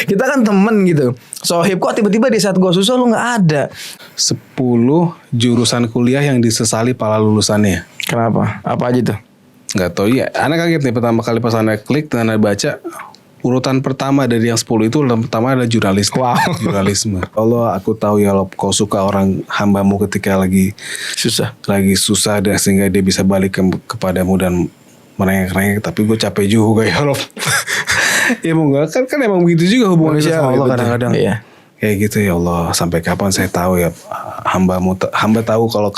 Kita kan temen gitu. Sohib kok tiba-tiba di saat gue susah lu gak ada. 10 jurusan kuliah yang disesali para lulusannya. Kenapa? Apa aja tuh? Gak tau ya. Anak kaget nih pertama kali pas anak klik dan anak baca. Urutan pertama dari yang 10 itu urutan pertama adalah jurnalis. Wow. Jurnalisme. Allah, aku tahu ya Allah, kau suka orang hambamu ketika lagi susah dan sehingga dia bisa balik kepadamu dan merengek-rengek. Tapi gue capek juga ya Allah. Ya mau gak kan emang begitu juga hubungan Manusia sama Allah kadang-kadang. Iya. Kayak gitu ya Allah, sampai kapan saya tahu ya hamba tahu kalau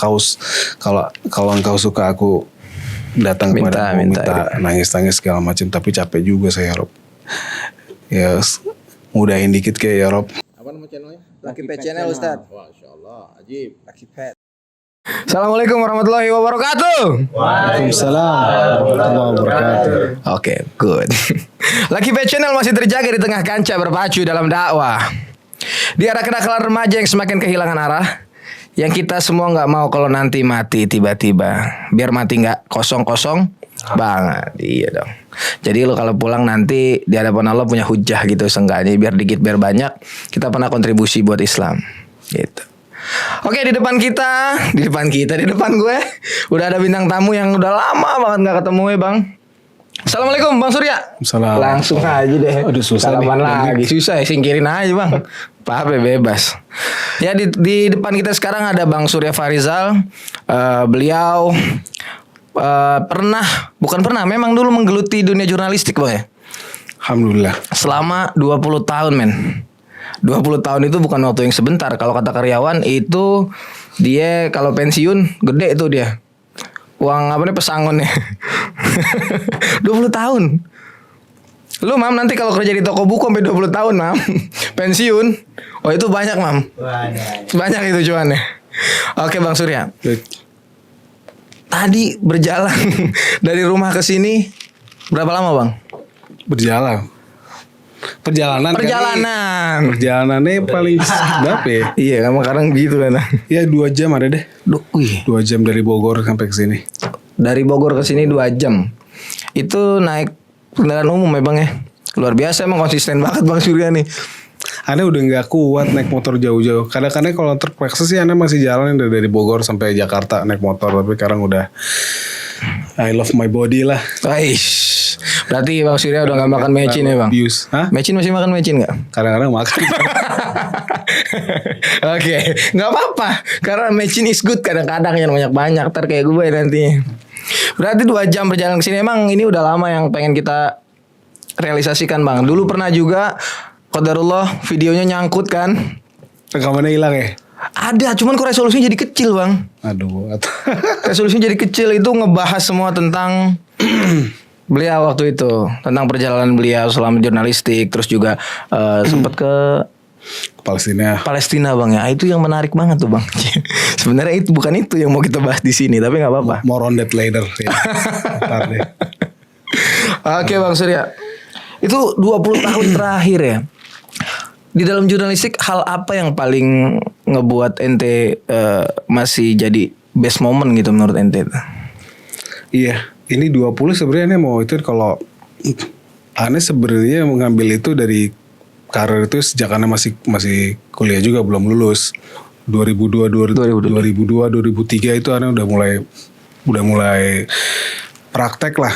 engkau suka aku datang kepadamu minta nangis-nangis segala macam, tapi capek juga saya Rob. Ya mudahin dikit kayak ya Rob. Apa nama channelnya? Lucky Pet Channel Ustaz. Wah, Masya Allah, ajib. Lucky Pet. Assalamualaikum warahmatullahi wabarakatuh. Waalaikumsalam warahmatullahi wabarakatuh. Oke, good. Lucky Pet Channel masih terjaga di tengah kancah berpacu dalam dakwah. Di era kenakalan remaja yang semakin kehilangan arah, yang kita semua nggak mau kalau nanti mati tiba-tiba. Biar mati nggak kosong-kosong banget. Iya dong. Jadi lo kalau pulang nanti di hadapan Allah punya hujah gitu seenggaknya, biar dikit biar banyak kita pernah kontribusi buat Islam. Gitu. Oke, di depan gue udah ada bintang tamu yang udah lama banget nggak ketemu ya Bang. Assalamualaikum Bang Surya. Salam. Langsung aja deh. Aduh susah salaman nih. lagi. Susah ya, singkirin aja Bang. Apa bebas. Ya di depan kita sekarang ada Bang Surya Farizal. Beliau memang dulu menggeluti dunia jurnalistik Bang ya. Alhamdulillah. Selama 20 tahun men. 20 tahun itu bukan waktu yang sebentar. Kalau kata karyawan itu dia kalau pensiun gede tuh dia. Uang apa nih pesangonnya. 20 tahun. Lu Mam nanti kalau kerja di toko buku sampai 20 tahun Mam pensiun. Oh itu banyak Mam. Banyak itu cuannya. Oke Bang Surya. Tadi berjalan dari rumah ke sini berapa lama Bang? Perjalanannya paling berapa ya? Iya kan sekarang gitu kan. Ya 2 jam ada deh. 2 jam dari Bogor sampai ke sini. Dari Bogor ke sini 2 jam. Itu naik kendaraan umum ya Bang ya. Luar biasa emang konsisten banget Bang Surya nih. Ana udah nggak kuat naik motor jauh-jauh. Kadang-kadang kalau terpaksa sih Ana masih jalan dari Bogor sampai Jakarta naik motor. Tapi sekarang udah I love my body lah. Aish. Berarti Bang Surya udah gak makan mecin ya Bang? Hah? Mecin masih makan mecin gak? Kadang-kadang makan. Oke, gak apa-apa. Karena mecin is good kadang-kadang yang banyak-banyak. Ntar kayak gue nantinya. Berarti 2 jam perjalanan kesini. Emang ini udah lama yang pengen kita realisasikan Bang. Dulu pernah juga qadarullah videonya nyangkut kan. Rekamannya hilang ya? Ada, cuman kok resolusinya jadi kecil Bang. Aduh. Resolusinya jadi kecil itu ngebahas semua tentang beliau waktu itu, tentang perjalanan beliau selama jurnalistik, terus juga sempat ke Palestina Bang ya. Itu yang menarik banget tuh Bang. Sebenarnya itu bukan itu yang mau kita bahas di sini, tapi nggak apa-apa. More on that later. Ya. Oke Bang Surya, itu 20 tahun terakhir ya. Di dalam jurnalistik hal apa yang paling ngebuat ente masih jadi best moment gitu menurut ente? Iya, ini 20 sebenarnya mau itu kalau aneh sebenarnya mengambil itu dari karir itu sejak aneh masih kuliah juga belum lulus. 2003 itu aneh udah mulai praktek lah.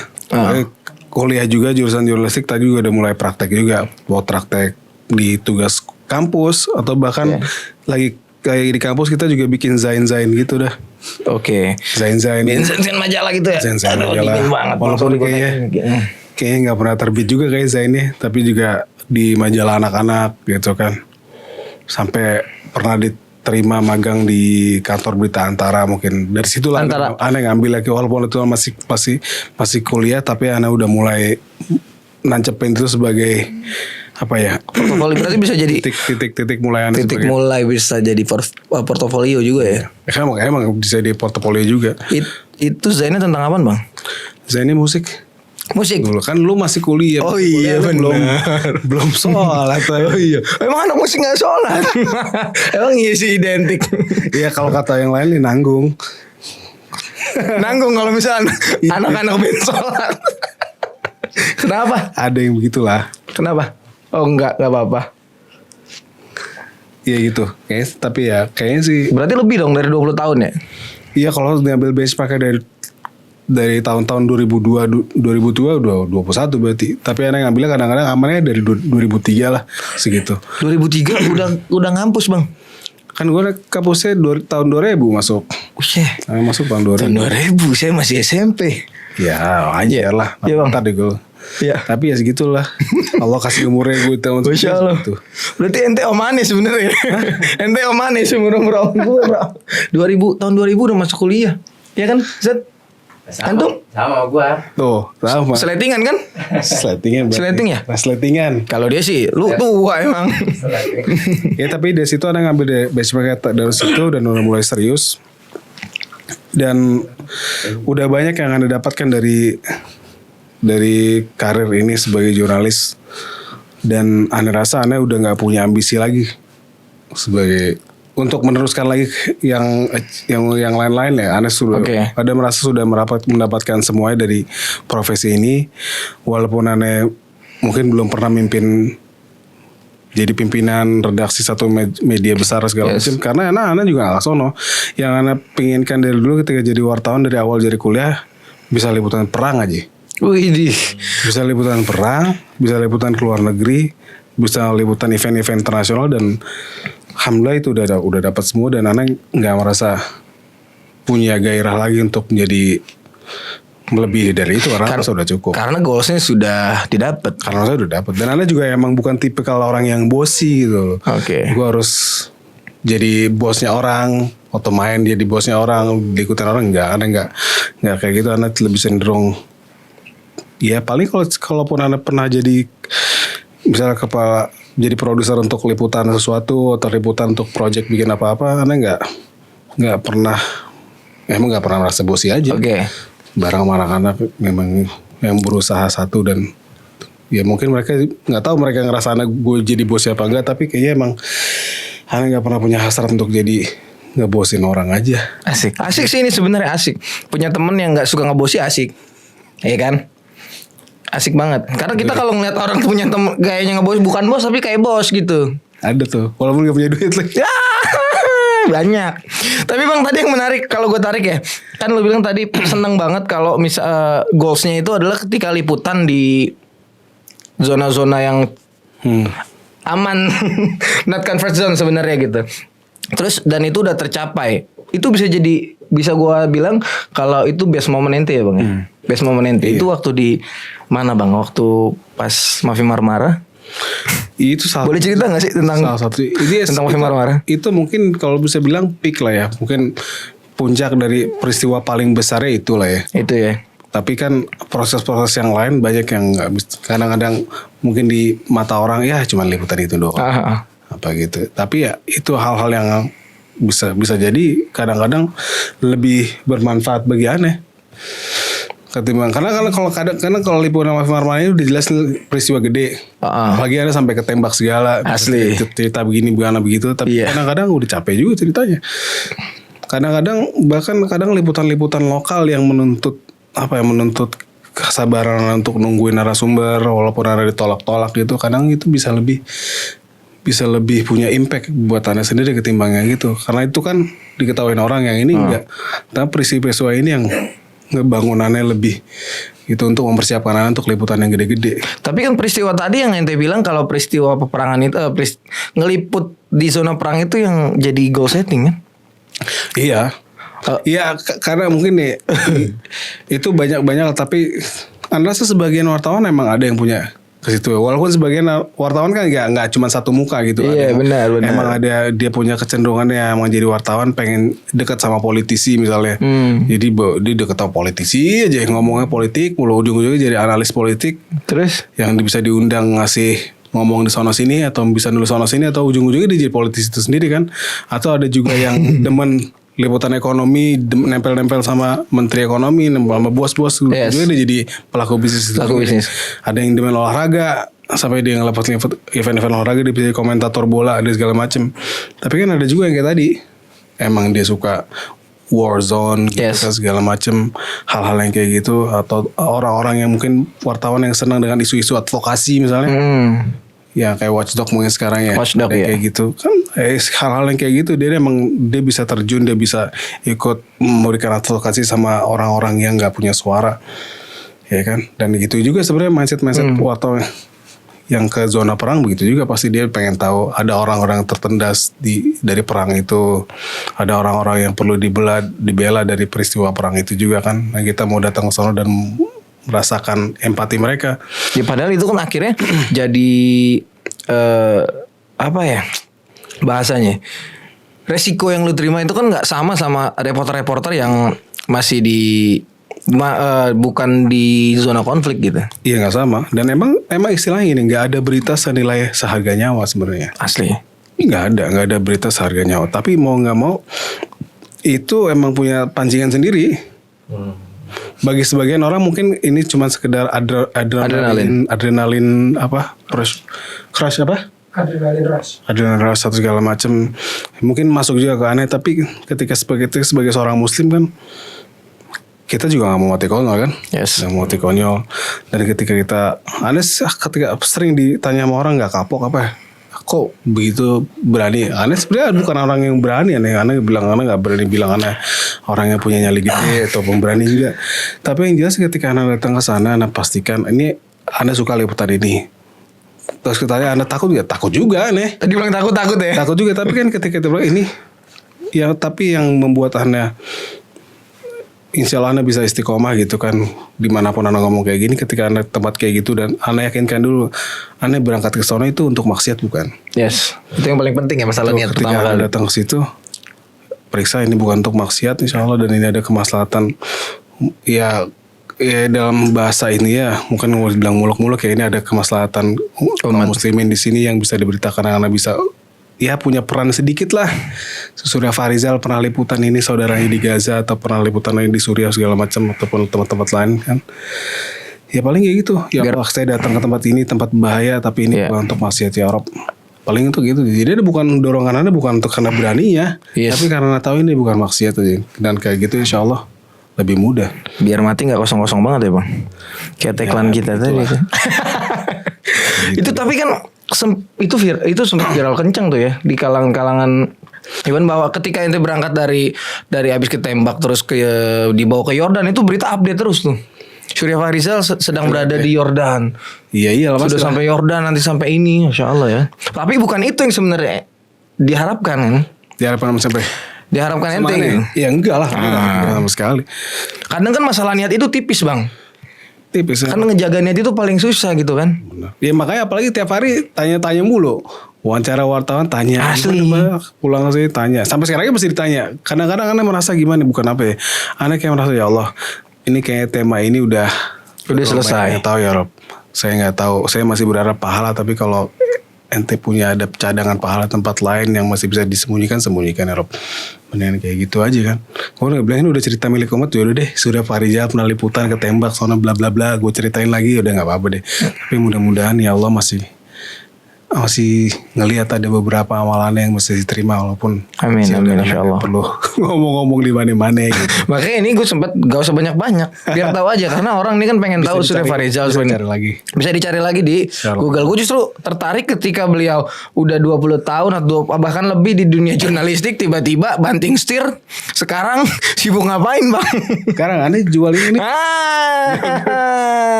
Kuliah juga jurusan jurnalistik tadi juga udah mulai praktek juga, buat praktek di tugas kampus atau bahkan lagi kayak di kampus kita juga bikin zain gitu dah. Oke. Zain majalah gitu ya. Zain majalah. Walaupun kayaknya nggak pernah terbit juga kayak zainnya, tapi juga di majalah anak-anak gitu kan. Sampai pernah diterima magang di kantor berita Antara, mungkin dari situ lah aneh ngambil lagi, walaupun itu masih kuliah, tapi aneh udah mulai nancepin itu sebagai apa ya, portofolio. Berarti bisa jadi titik mulai mulai bisa jadi portofolio juga ya. Emang bisa di portofolio juga. Itu Zainnya tentang apa Bang? Zainnya musik dulu kan lu masih kuliah. Oh iya benar. belum sholat. Oh iya. Emang anak musik nggak sholat? Emang iya sih identik. Iya kalau kata yang lain nih nanggung kalau misalnya anak-anak band sholat. Kenapa? Ada yang begitulah. Kenapa? Oh enggak apa-apa. Iya gitu. Kayaknya sih. Berarti lebih dong dari 20 tahun ya? Iya kalau ngambil benchmarknya dari tahun-tahun 2002 udah 21 berarti. Tapi aneh ngambilnya kadang-kadang amannya dari 2003 lah segitu. 2003 udah ngampus bang. Kan gue kampusnya tahun 2000 masuk. Buset. Masuk tahun 2000. Tahun 2000 saya masih SMP. Ya wajar lah. Iya, Bang. Ntar deh gue. Iya. Tapi ya segitulah. Allah kasih umurnya gue tahun Masya Allah. segitu. Berarti ente om manis sebenarnya. Ente om manis umur gue bro. 2000 udah masuk kuliah. Iya kan Zat? Antum? Sama gua. Tuh, sama. Seletingan kan? Sletingan berarti. Sleting ya? Nah, sletingan. Kalau dia sih lu tua emang. Ya tapi dari situ ada ngambil benchmark dari situ dan udah mulai serius. Dan udah banyak yang Anda dapatkan dari karir ini sebagai jurnalis. Dan Anda rasa Anda udah nggak punya ambisi lagi sebagai untuk meneruskan lagi yang lain-lain ya. Anda sudah ada merasa sudah mendapatkan semuanya dari profesi ini, walaupun Anda mungkin belum pernah jadi pimpinan redaksi satu media besar segala macam. Karena Anda juga nggak sono. Yang Anda pinginkan dari dulu ketika jadi wartawan dari awal jadi kuliah bisa liputan perang aja. Widih. Bisa liputan perang, bisa liputan ke luar negeri, bisa liputan event-event internasional dan alhamdulillah itu udah dapat semua dan Anda nggak merasa punya gairah lagi untuk menjadi lebih dari itu karena sudah cukup. Karena goalsnya sudah didapat. Karena saya udah dapat dan Anda juga emang bukan tipe kalau orang yang bosi gitu loh. Oke. Gue harus jadi bosnya orang atau main jadi bosnya orang diikutin orang Anda nggak kayak gitu. Anda lebih cenderung ya paling kalaupun Anda pernah jadi misalnya kepala jadi produser untuk liputan sesuatu atau liputan untuk project bikin apa-apa, Anda nggak pernah merasa bosi aja. Oke. Barang sama anak-anak memang yang berusaha satu dan ya mungkin mereka nggak tahu mereka ngerasa anak gue jadi bos apa enggak, tapi kayaknya emang Anda nggak pernah punya hasrat untuk jadi ngebosin orang aja. Asik sih ini sebenarnya asik. Punya temen yang nggak suka ngebosi asik, iya kan? Asik banget. Karena kita kalau ngeliat orang punya temen gayanya ngebos bukan bos tapi kayak bos gitu. Ada tuh, walaupun gak punya duit lagi. Ya, banyak. Tapi bang tadi yang menarik kalau gue tarik ya, kan lo bilang tadi seneng banget kalau misal goalsnya itu adalah ketika liputan di zona-zona yang aman, not comfort zone sebenarnya gitu. Terus dan itu udah tercapai. Itu bisa gue bilang kalau itu best moment ente ya bang ya. Best moment ente itu waktu di mana bang? Waktu pas Mafi Marmara. Itu boleh cerita nggak sih tentang salah satu ini tentang Mafi Marmara? Itu mungkin kalau bisa bilang peak lah ya. Mungkin puncak dari peristiwa paling besarnya itu lah ya. Itu ya. Tapi kan proses-proses yang lain banyak yang nggak kadang-kadang mungkin di mata orang ya cuma liputan itu doang. Apa gitu. Tapi ya itu hal-hal yang bisa jadi kadang-kadang lebih bermanfaat bagi Anda ketimbang karena kalau liputan Mafi Marmara ini udah jelas peristiwa gede. Apalagi Anda sampai ketembak segala. Asli. Cerita begini begitu. Tapi kadang-kadang udah capek juga ceritanya. Kadang-kadang bahkan liputan-liputan lokal yang menuntut kesabaran untuk nungguin narasumber walaupun ada ditolak-tolak gitu. Kadang itu bisa lebih punya impact buat Anda sendiri ketimbangnya gitu. Karena itu kan diketahui orang yang ini enggak. Tapi peristiwa ini yang ngebangunannya lebih itu untuk mempersiapkan Anda untuk liputan yang gede-gede. Tapi kan peristiwa tadi yang ente bilang kalau peristiwa peperangan itu ngeliput di zona perang itu yang jadi goal setting kan? Iya. Iya karena mungkin nih itu banyak tapi Anda rasa sebagian wartawan emang ada yang punya ke situ. Walaupun sebagian wartawan kan nggak cuma satu muka gitu. Iya benar. Emang ada dia punya kecenderungannya emang jadi wartawan pengen dekat sama politisi misalnya. Jadi dia dekat sama politisi aja ngomongnya politik, mulu ujung-ujungnya jadi analis politik. Terus yang bisa diundang ngasih ngomong di sono sini atau bisa nulis sono sini atau ujung-ujungnya dia jadi politisi itu sendiri kan. Atau ada juga yang demen liputan ekonomi nempel-nempel sama menteri ekonomi sama bos-bos juga dia jadi pelaku bisnis. Ada yang demen olahraga sampai dia ngeliput event-event olahraga dia bisa jadi komentator bola ada segala macem. Tapi kan ada juga yang kayak tadi emang dia suka war zone gitu kan segala macem hal-hal yang kayak gitu atau orang-orang yang mungkin wartawan yang senang dengan isu-isu advokasi misalnya. Ya kayak Watchdog mungkin sekarang ya. Watchdog, Ada ya. kayak gitu kan, hal-hal yang kayak gitu dia emang dia bisa terjun, dia bisa ikut memberikan advokasi sama orang-orang yang nggak punya suara, ya kan. Dan gitu juga sebenarnya mindset wartawan yang ke zona perang begitu juga, pasti dia pengen tahu ada orang-orang tertindas dari perang itu, ada orang-orang yang perlu dibela dari peristiwa perang itu juga kan. Nah kita mau datang ke sana dan merasakan empati mereka. Ya padahal itu kan akhirnya jadi apa ya bahasanya, resiko yang lu terima itu kan nggak sama reporter-reporter yang masih bukan di zona konflik gitu. Iya nggak sama. Dan emang istilahnya ini nggak ada berita senilai seharga nyawa sebenarnya. Asli. Nggak ada berita seharga nyawa. Tapi mau nggak mau itu emang punya pancingan sendiri. Bagi sebagian orang mungkin ini cuma sekedar adrenalin apa? Crush apa? Adrenalin rush atau segala macam. Mungkin masuk juga ke aneh. Tapi ketika sebagai seorang muslim kan, kita juga gak mau mati konyol kan. Yes. Gak mau mati konyol. Dan ketika ketika sering ditanya sama orang, gak kapok apa, kok begitu berani. Aneh sebenarnya bukan orang yang berani. Aneh bilang aneh gak berani bilang aneh orang yang punya nyali gede atau pemberani juga. Tapi yang jelas ketika aneh datang ke sana, aneh pastikan ini aneh suka liputan ini. Terus kita aneh takut gak? Takut juga aneh. Tadi bilang takut ya. Takut juga, tapi kan ketika kita bilang ini ya, tapi yang membuat aneh insya Allah Anda bisa istiqomah gitu kan, dimanapun Anda ngomong kayak gini, ketika Anda tempat kayak gitu, dan Anda yakinkan dulu Anda berangkat ke sana itu untuk maksiat bukan. Yes, itu yang paling penting ya masalah niat Ketika pertama Anda kali. datang ke situ, periksa ini bukan untuk maksiat insya Allah, dan ini ada kemaslahatan. Ya dalam bahasa ini ya, mungkin mau dibilang muluk-muluk ya, ini ada kemaslahatan kaum muslimin di sini yang bisa diberitakan, Anda bisa ya punya peran sedikit lah. Surya Farizal pernah liputan ini saudaranya di Gaza, atau pernah liputan lain di Suriah segala macam, ataupun tempat-tempat lain kan. Ya paling kayak gitu. Ya saya datang ke tempat ini, tempat bahaya, tapi ini bukan untuk maksiat ya Rob. Paling itu gitu. Jadi bukan dorongan Anda bukan untuk karena berani ya, tapi karena tahu ini bukan maksiat aja. Dan kayak gitu insya Allah lebih mudah. Biar mati nggak kosong-kosong banget ya bang. Kayak tagline kita tadi. Itu tapi kan itu sempat viral kencang tuh ya di kalangan Iwan, bahwa ketika ente berangkat dari habis ketembak terus dibawa ke Yordan, itu berita update terus tuh. Surya Farizal sedang berada di Yordan. Iya Sudah sampai Yordan, nanti sampai ini, Masya Allah ya. Tapi bukan itu yang sebenarnya diharapkan kan? Diharapkan ente gitu. Ya enggak lah, enggak sama sekali. Kadang kan masalah niat itu tipis bang. Tipis Kan ngejaga niat itu paling susah gitu kan. Ya makanya apalagi tiap hari tanya-tanya mulu. Wawancara wartawan tanya. Asli. Pulang sih tanya. Sampai sekarang masih ditanya. Kadang-kadang Anda merasa gimana, bukan apa ya. Anda kayak merasa ya Allah, ini kayak tema ini udah selesai. Nggak tahu ya Rob. Saya nggak tahu. Saya masih berharap pahala, tapi kalau ente punya ada cadangan pahala tempat lain yang masih bisa disembunyikan ya Rob. Mendingan kayak gitu aja kan. Gue udah bilang ini udah cerita milik umat, yaudah deh. Surya Farizal pernah liputan ketembak sono bla bla bla. Gue ceritain lagi udah nggak apa-apa deh. Tapi mudah-mudahan ya Allah masih ngelihat ada beberapa amalannya yang mesti diterima, walaupun Amin insyaallah. Perlu ngomong-ngomong di mana-mana gitu. Makanya ini gue sempet gak usah banyak-banyak, biar tahu aja, karena orang ini kan pengen tahu Surya Farizal sebenarnya. Bisa dicari lagi di Google. Gue justru tertarik ketika beliau udah 20 tahun atau bahkan lebih di dunia jurnalistik, tiba-tiba banting setir. Sekarang sibuk ngapain bang? Sekarang aneh jual ini.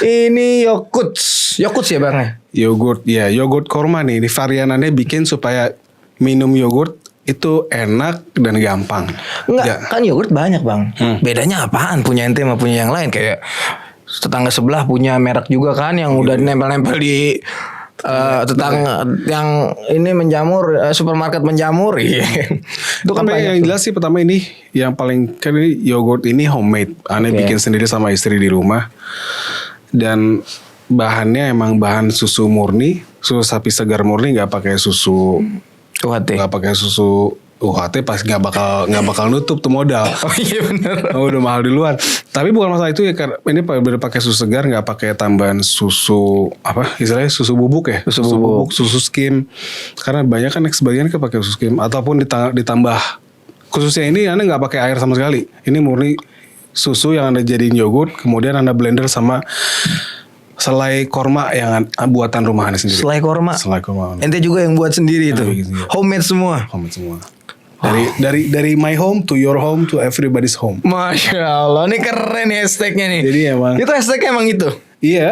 Ini Yokuts ya bang ya? Yogurt korma nih. Ini varianannya bikin supaya minum yogurt itu enak dan gampang. Enggak, kan yogurt banyak bang. Bedanya apaan? Punya ente sama punya yang lain? Kayak tetangga sebelah punya merek juga kan, yang udah nempel-nempel di tetangga yang ini menjamur, supermarket menjamur. Itu kan tapi yang jelas sih pertama ini yang paling kan, ini yogurt ini homemade. Aneh bikin sendiri sama istri di rumah. Dan bahannya emang bahan susu murni, susu sapi segar murni, nggak pakai susu UHT. Nggak pakai susu UHT, pas nggak bakal nutup tuh modal. Oh iya benar. Oh, udah mahal di luar. Tapi bukan masalah itu ya, karena ini pakai susu segar, nggak pakai tambahan susu apa istilahnya, susu bubuk ya, susu bubuk, susu skim. Karena banyak kan sebagian kan pakai susu skim, ataupun ditambah. Khususnya ini Anda nggak pakai air sama sekali. Ini murni susu yang Anda jadiin yogurt, kemudian Anda blender sama selai korma yang buatan rumah Ane sendiri. Selai korma. Selai korma. Ente juga yang buat sendiri itu. bikin sendiri. Homemade semua. Homemade semua. Dari my home to your home to everybody's home. Masya Allah, ini keren nih hashtagnya nih. Jadi emang. Itu hashtagnya emang itu. Iya,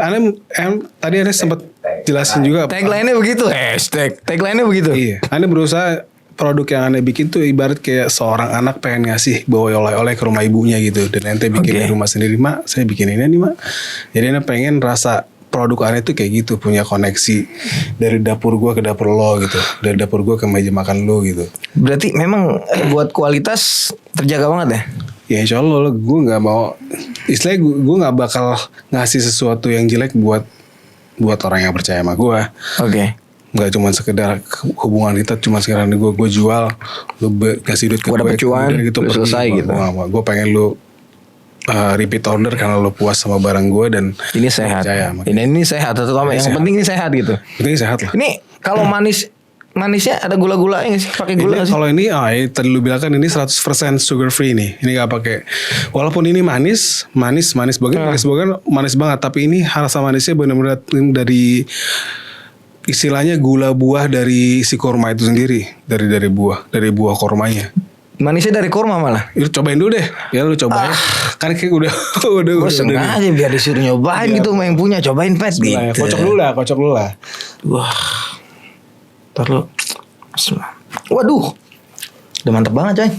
tadi Ane sempat jelasin juga. Tagline-nya begitu. Hashtag. Tagline-nya begitu. Iya, Ane berusaha produk yang Ane bikin tuh ibarat kayak seorang anak pengen ngasih bawa oleh-oleh ke rumah ibunya gitu. Dan ente bikin di rumah sendiri, Mak, saya bikin ini nih, Mak. Jadi Ane pengen rasa produk Ane tuh kayak gitu, punya koneksi dari dapur gua ke dapur lo gitu. Dari dapur gua ke meja makan lo gitu. Berarti memang buat kualitas terjaga banget ya? Ya insya Allah gue gak mau, istilahnya gue gak bakal ngasih sesuatu yang jelek buat orang yang percaya sama gue. Oke. Nggak cuma sekedar hubungan kita cuma sekarang gue jual, lu kasih duit ke Gua dapet cuan, gitu, lu selesai gitu. Gue pengen lu repeat order karena lu puas sama barang gue dan Ini sehat. percaya sama Ini sehat. Terutama yang penting ini sehat gitu. Ini sehat lah. Ini kalau manisnya ada gula-gulanya nggak sih? Pakai gula nggak sih? Kalau ini, tadi lu bilang kan ini 100% sugar free nih. Ini gak pakai. Walaupun ini manis manis banget. Tapi ini rasa manisnya benar-benar dari istilahnya gula buah dari si korma itu sendiri, dari buah kormanya. Manisnya dari kurma malah. Lu cobain dulu deh. Ya lu cobain. Kan kayak udah Gue sengaja biar disuruh nyobain gitu sama yang punya. Cobain Pet gitu. Kocok dulu lah. Wah. Ntar lu. Waduh. Udah mantep banget coy.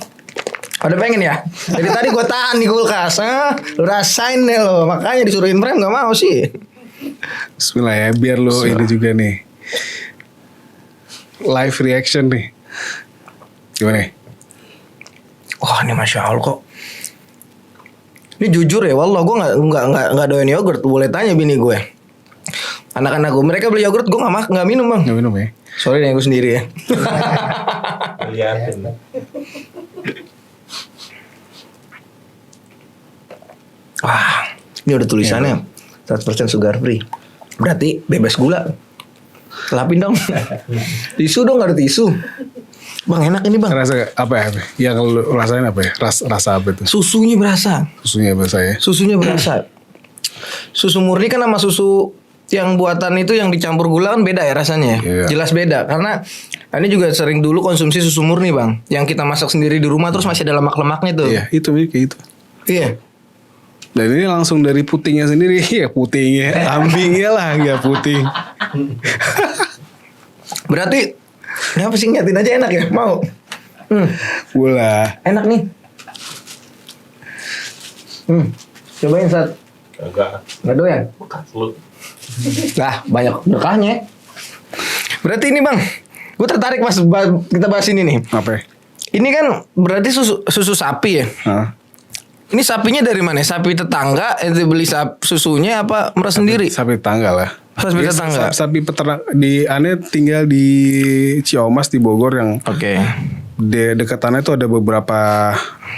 Ada pengen ya? Dari tadi gue tahan di kulkas. Lu rasain deh lo. Makanya disuruhin Prem gak mau sih. Bismillah ya. Biar lu ini juga nih. Live reaction nih. Gimana nih? Wah ini Masya Allah kok. Ini jujur ya, wallah gue nggak doyan yogurt. Boleh tanya bini gue. Anak-anak gue, mereka beli yogurt, gue nggak minum bang. Nggak minum ya? Sorry nih gue sendiri ya. Wah, ini udah tulisannya 100% sugar free. Berarti bebas gula. Lapin dong. Tisu dong, nggak ada tisu. Bang enak ini bang. Rasa apa ya? Yang lu rasain apa ya? Rasa apa itu? Susunya berasa. Susunya berasa ya? Susunya berasa. Susu murni kan sama susu yang buatan itu yang dicampur gula kan beda ya rasanya. Iya. Jelas beda. Karena ini juga sering dulu konsumsi susu murni bang. Yang kita masak sendiri di rumah terus masih ada lemak-lemaknya tuh. Iya, itu kayak itu. Iya. Dan ini langsung dari putingnya sendiri. Ya putingnya, ambingnya lah nggak puting. Berarti ini apa sih, nyatin aja enak ya? Mau? Gula. Enak nih. Cobain saat. Nggak doyan? Nah banyak berkahnya. Berarti ini bang, gue tertarik pas kita bahas ini nih. Apa? Ini kan berarti susu sapi ya? Hah? Ini sapinya dari mana? Sapi tetangga, itu beli susunya apa meres sendiri? Sapi tetangga lah. Sapi Dia tetangga. Sapi peternak Ane tinggal di Ciamas di Bogor yang Oke. Dekatannya tuh ada beberapa,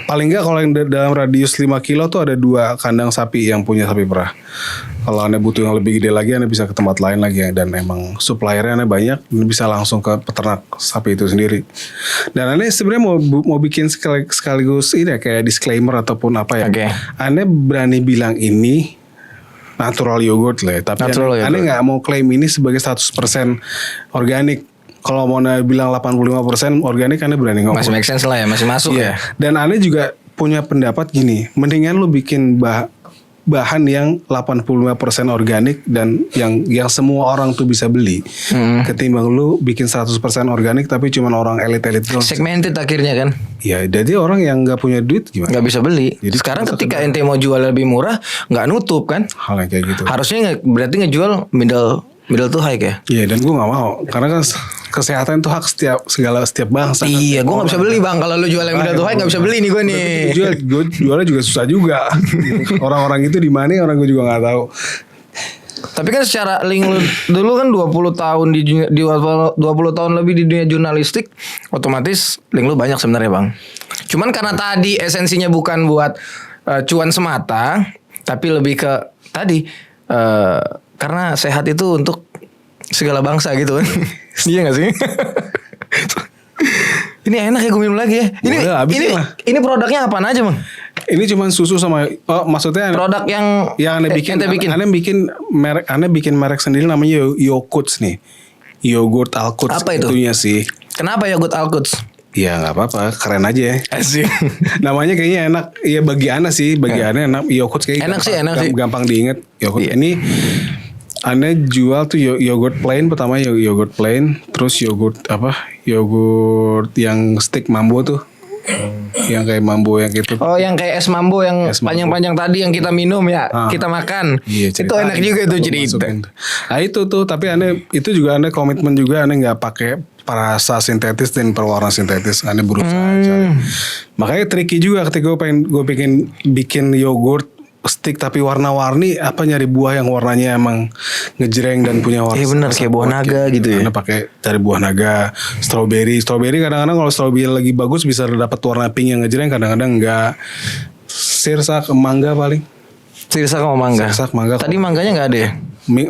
paling enggak kalau yang dalam radius 5 kilo tuh ada 2 kandang sapi yang punya sapi perah. Kalau Anda butuh yang lebih gede lagi, Anda bisa ke tempat lain lagi ya. Dan emang suppliernya Anda banyak, Anda bisa langsung ke peternak sapi itu sendiri. Dan Anda sebenarnya mau bikin sekaligus ini ya, kayak disclaimer ataupun apa ya. Oke. Anda berani bilang ini natural yogurt lah ya. Tapi Anda nggak mau klaim ini sebagai 100% organik. Kalau mau bilang 85% organik, Anda berani ngomong. Masih make sense lah ya, masih masuk ya. Dan Anda juga punya pendapat gini, mendingan lu bikin bahan yang 85% organik dan yang semua orang tuh bisa beli, ketimbang lu bikin 100% organik tapi cuma orang elit-elit doang. Segmented akhirnya kan. Ya, jadi orang yang nggak punya duit gimana? Nggak bisa beli. Jadi sekarang ketika ente mau jual lebih murah, nggak nutup kan? Hal yang kayak gitu. Harusnya berarti ngejual middle to high ya. Iya, dan gue nggak mau karena kan kesehatan itu hak setiap bangsa. Iya, gue nggak bisa beli bang. Kalau lu jual yang middle to high nggak bisa beli nih gue nih. Jualnya juga susah juga. Orang-orang itu di mana? Orang gue juga nggak tahu. Tapi kan secara link lu dulu kan 20 tahun di 20 tahun lebih di dunia jurnalistik, otomatis link lu banyak sebenarnya bang. Cuman karena tadi esensinya bukan buat cuan semata, tapi lebih ke tadi karena sehat itu untuk segala bangsa gitu kan. Iya gak sih? Ini enak ya gue minum lagi ya. Ini produknya apaan aja bang? Ini cuma susu sama maksudnya Produk yang Aneh bikin, ente bikin. Aneh bikin merek sendiri namanya Yokuts nih. Yogurt Alkuts. Apa itu? Itunya sih. Kenapa yogurt Alkuts? Ya nggak apa-apa, keren aja. Asik. Namanya kayaknya enak. Iya bagi Ana sih, bagi Ana enak. Yokuts kayak Enak sih, enak sih. gampang diinget. Yogurt Iya. ini Ana jual tuh yogurt plain pertama, yogurt plain, terus yogurt yang stick mambo tuh. Yang kayak mambo yang gitu. Oh, yang kayak es mambo yang Es mambo. panjang-panjang tadi yang kita minum ya, Ah. kita makan. Iya, Itu cerita. enak juga itu Aku cerita. masukin. Nah itu tuh, tapi Ane itu juga Ane komitmen juga Ane nggak pakai perasa sintetis dan perwarna sintetis. Ane berusaha cari. Makanya tricky juga ketika gue pengen bikin yogurt stick tapi warna-warni, apa nyari buah yang warnanya emang ngejreng dan punya warna. Iya benar, kayak buah naga gitu ya. Ane pakai cari buah naga, strawberry kadang-kadang kalau strawberry lagi bagus bisa dapat warna pink yang ngejreng, kadang-kadang enggak. Sirsak, mangga paling. Sirsak sama mangga. Sirsak, mangga. Tadi mangganya nggak ada ya?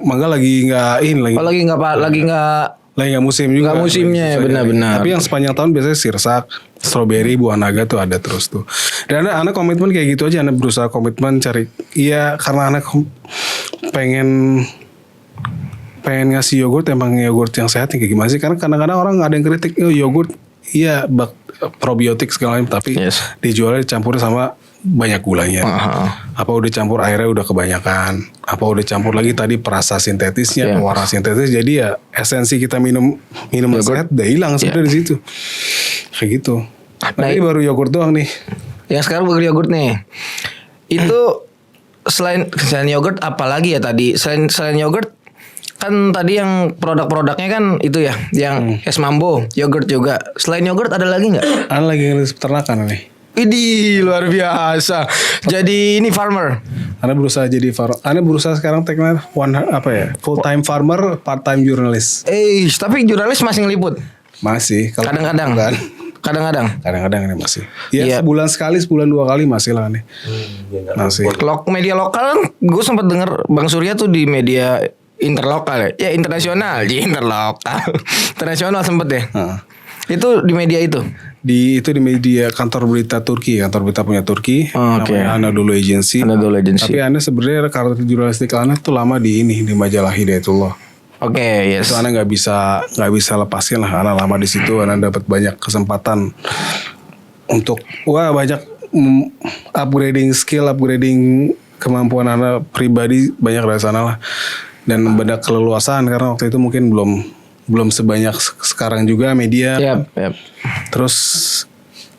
Mangga lagi nggak lagi Oh, lagi nggak nggak musim juga. Nggak musimnya, Lagi susah benar-benar. Tapi yang sepanjang tahun biasanya sirsak, strawberry, buah naga tuh ada terus tuh. Dan anak komitmen kayak gitu aja. Anak berusaha komitmen cari. Iya karena anak pengen ngasih yogurt emang yogurt yang sehat kayak gimana sih? Karena kadang-kadang orang ada yang kritik yogurt iya probiotik segala macam, tapi Yes. dijualnya dicampur sama banyak gulanya. Apa udah campur airnya udah kebanyakan? Apa udah campur lagi tadi perasa sintetisnya, Iya. pewarna sintetis. Jadi ya esensi kita minum sehat udah hilang sebenarnya di situ. Kayak gitu. Nah, ini baru yogurt doang nih. Yang sekarang burger yogurt nih. Itu selain yogurt apalagi ya tadi? Selain yogurt kan tadi yang produk-produknya kan itu ya, yang es mambo, yogurt juga. Selain yogurt ada lagi nggak? Ana lagi ngelis peternakan nih. Widih, luar biasa. Jadi ini farmer. Ana berusaha jadi Ana berusaha sekarang tagline full time farmer, part time journalist. Tapi jurnalis masih ngeliput. Masih. Kalau Kadang-kadang. kan, kadang-kadang ini masih. Ya Iya. sebulan sekali, sebulan 2 kali masih lah nih. Masih. Media lokal kan gue sempat denger Bang Surya tuh di media interlokal ya. Ya internasional, interlokal. Internasional sempet ya. Heeh. Itu di media itu. Di media kantor berita Turki, kantor berita punya Turki, Oh, oke. namanya Anadolu Agency. Anadolu Agency. Tapi Ana sebenarnya karir jurnalistik Ana tuh lama di majalah Hidayatullah. Oke, yes. Itu Ana nggak bisa lepasin lah. Ana lama di situ, Ana dapat banyak kesempatan untuk banyak upgrading skill, upgrading kemampuan Ana pribadi banyak dari sana lah. Dan banyak keleluasaan karena waktu itu mungkin belum sebanyak sekarang juga media. Yap. Terus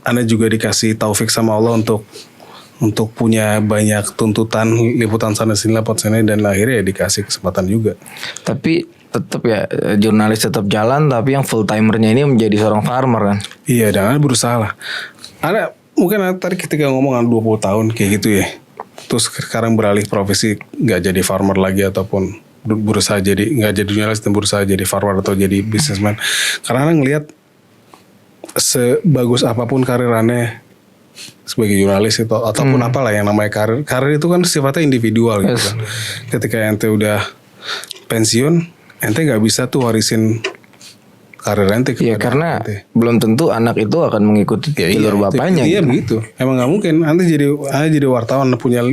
Anda juga dikasih taufik sama Allah untuk punya banyak tuntutan liputan sana sini dan akhirnya ya dikasih kesempatan juga. Tapi tetap ya jurnalis tetap jalan, tapi yang full timernya ini menjadi seorang farmer kan. Iya, dan Anda berusaha lah. Anda mungkin tadi ketika ngomong 20 tahun kayak gitu ya. Terus sekarang beralih profesi nggak jadi farmer lagi ataupun berusaha nggak jadi jurnalis dan berusaha jadi farmer atau jadi businessman. Karena Anda ngelihat sebagus apapun karir Anda sebagai jurnalis itu ataupun apalah yang namanya karir itu kan sifatnya individual gitu kan. Ketika ente udah pensiun, ente nggak bisa tuh warisin karir ente kepada Iya, karena ente. belum tentu anak itu akan mengikuti jalur bapaknya. Iya gitu. begitu. Emang nggak mungkin. Anda jadi wartawan punya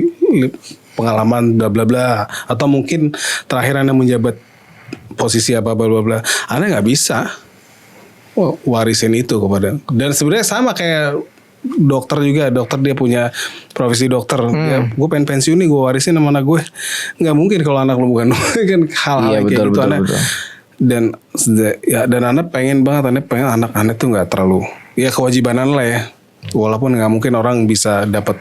pengalaman bla bla bla, atau mungkin terakhir Anda menjabat posisi apa bla bla bla. Anda nggak bisa warisin itu kepada. Dan sebenarnya sama kayak dokter juga. Dokter dia punya profesi dokter. Ya, gue pengen pensiun nih, gue warisin sama anak gue. Nggak mungkin kalau anak lu bukan kan hal-hal Iya, kayak betul, gitu. betul, Anak betul. dan anak pengen banget, anak-anak tuh nggak terlalu ya kewajiban lah ya, walaupun nggak mungkin orang bisa dapat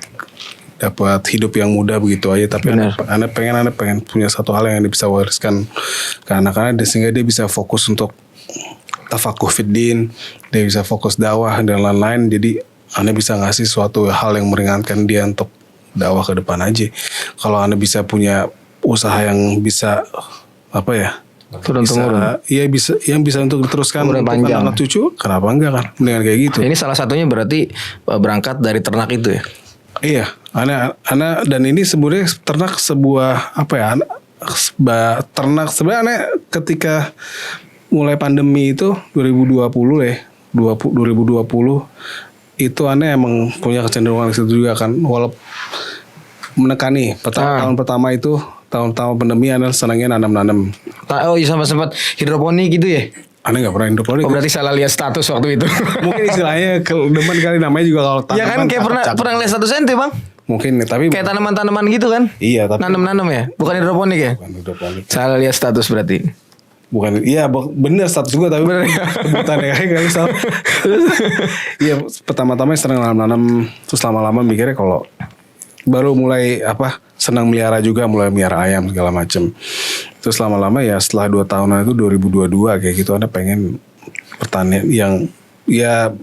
hidup yang mudah begitu aja, tapi anak pengen punya satu hal yang dia bisa wariskan ke anak-anak sehingga dia bisa fokus untuk tafakuh fiddin, dia bisa fokus dakwah dan lain-lain. Jadi anak bisa ngasih suatu hal yang meringankan dia untuk dakwah ke depan aja. Kalau anak bisa punya usaha yang bisa Turun-temurun. Iya bisa, yang bisa untuk diteruskan Umurnya untuk panjang. anak cucu, kenapa enggak kan? Dengan kayak gitu. Ini salah satunya berarti berangkat dari ternak itu ya. Iya, anak dan ini sebenarnya ternak sebuah ternak sebenarnya Ana ketika mulai pandemi itu 2020 ya, 2020 itu aneh emang punya kecenderungan ke situ juga kan, walaupun menekani tahun pertama itu tahun pandemi aneh senangnya nanam. Oh iya, sama sempat hidroponik gitu ya. Aneh nggak pernah hidroponik. Oh berarti salah lihat status waktu itu. Mungkin istilahnya demen kali namanya juga kalau tanaman. Ya kan kayak pernah lihat status ente bang. Mungkin tapi Kayak tanaman-tanaman gitu kan. iya tapi Nanam-nanam ya, bukan hidroponik ya. bukan hidroponik. Salah lihat status berarti. Bukan, iya bener status gue tapi sebutan ya kali salah. Iya pertama-tama senang nanam terus lama-lama mikirnya kalau baru mulai senang melihara juga, mulai melihara ayam segala macem. Terus lama-lama ya setelah 2 tahunan itu 2022 kayak gitu Anda pengen pertanian yang ya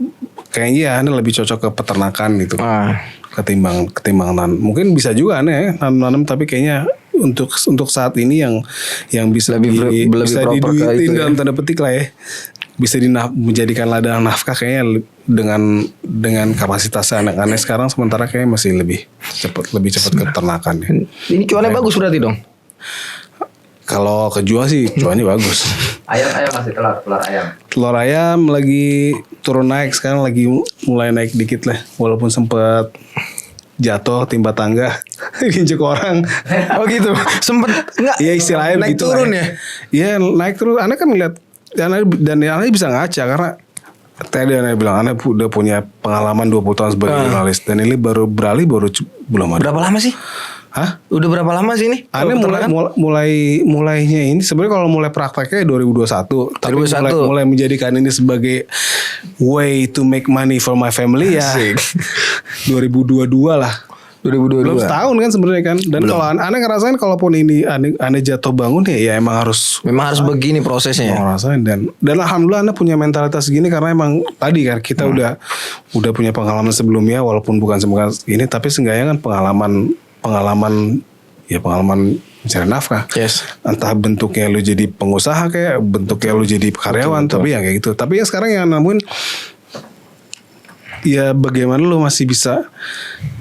kayaknya Anda lebih cocok ke peternakan gitu. Ketimbang nanam. Mungkin bisa juga aneh nanam tapi kayaknya untuk saat ini yang bisa lebih bisa proper ke diduitin itu dalam tanda petik lah ya. Bisa menjadikan ladang nafkah kayaknya dengan kapasitas anak-anak sekarang sementara kayaknya masih lebih cepat ke ternakan ya. Ini cuannya bagus berarti dong. Kalau kejual sih cuannya bagus. Ayam masih telur ayam. Telur ayam lagi turun naik sekarang lagi mulai naik dikit lah walaupun sempat jatuh timba tangga injek orang. Oh gitu. Sempet enggak? Iya istilahnya naik begitu turun lah. ya. Iya naik turun. Anda kan ngeliat dan Anda bisa ngaca karena tadi Anda bilang Anda udah punya pengalaman 20 tahun sebagai jurnalis dan ini baru beralih belum ada. Berapa lama sih? Hah? Udah berapa lama sih ini? Anda mulainya ini sebenarnya kalau mulai prakteknya 2021 tapi 2021. mulai menjadikan ini sebagai way to make money for my family ya 2022 lah. 2022. Belum setahun kan sebenarnya kan. Dan kalau Anda ngerasain kalaupun ini Anda jatuh bangun ya emang harus begini prosesnya ya. ngerasain dan alhamdulillah Anda punya mentalitas gini karena emang tadi kan kita udah punya pengalaman sebelumnya walaupun bukan ini tapi seenggaknya kan pengalaman mencari nafkah. Yes. Entah bentuknya lu jadi pengusaha kayak bentuknya lu jadi karyawan tapi ya kayak gitu. Tapi ya sekarang yang namun ya bagaimana lu masih bisa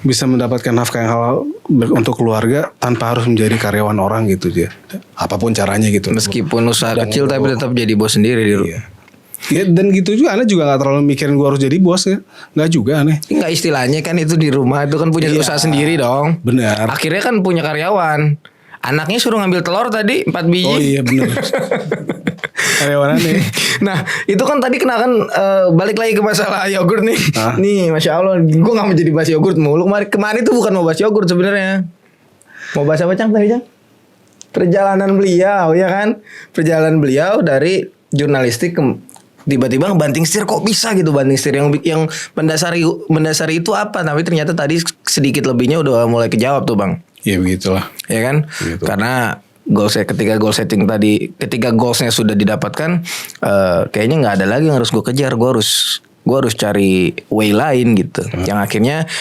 mendapatkan nafkah yang halal untuk keluarga tanpa harus menjadi karyawan orang gitu dia. Apapun caranya gitu. Meskipun usaha kecil tapi tetap jadi bos sendiri di rumah. Iya. Ya dan gitu juga Anda juga gak terlalu mikirin gue harus jadi bos ya. Gak juga aneh. Enggak istilahnya kan itu di rumah itu kan punya usaha sendiri dong. Benar. Akhirnya kan punya karyawan. Anaknya suruh ngambil telur tadi 4 biji. Oh iya benar. Karyawan aneh. Nah itu kan tadi kena kan balik lagi ke masalah yogurt nih. Hah? Nih Masya Allah gue gak mau jadi bahas yogurt mulu. Kemarin itu bukan mau bahas yogurt sebenarnya. Mau bahas apa Cang tadi Cang? Perjalanan beliau ya kan. Perjalanan beliau dari jurnalistik tiba-tiba banting setir kok bisa gitu banting setir yang mendasari itu apa tapi ternyata tadi sedikit lebihnya udah mulai kejawab tuh Bang. Ya begitulah. Ya kan? Begitu. Karena ketika goalsnya sudah didapatkan kayaknya nggak ada lagi yang harus gue kejar. Gue harus cari way lain gitu. Yang akhirnya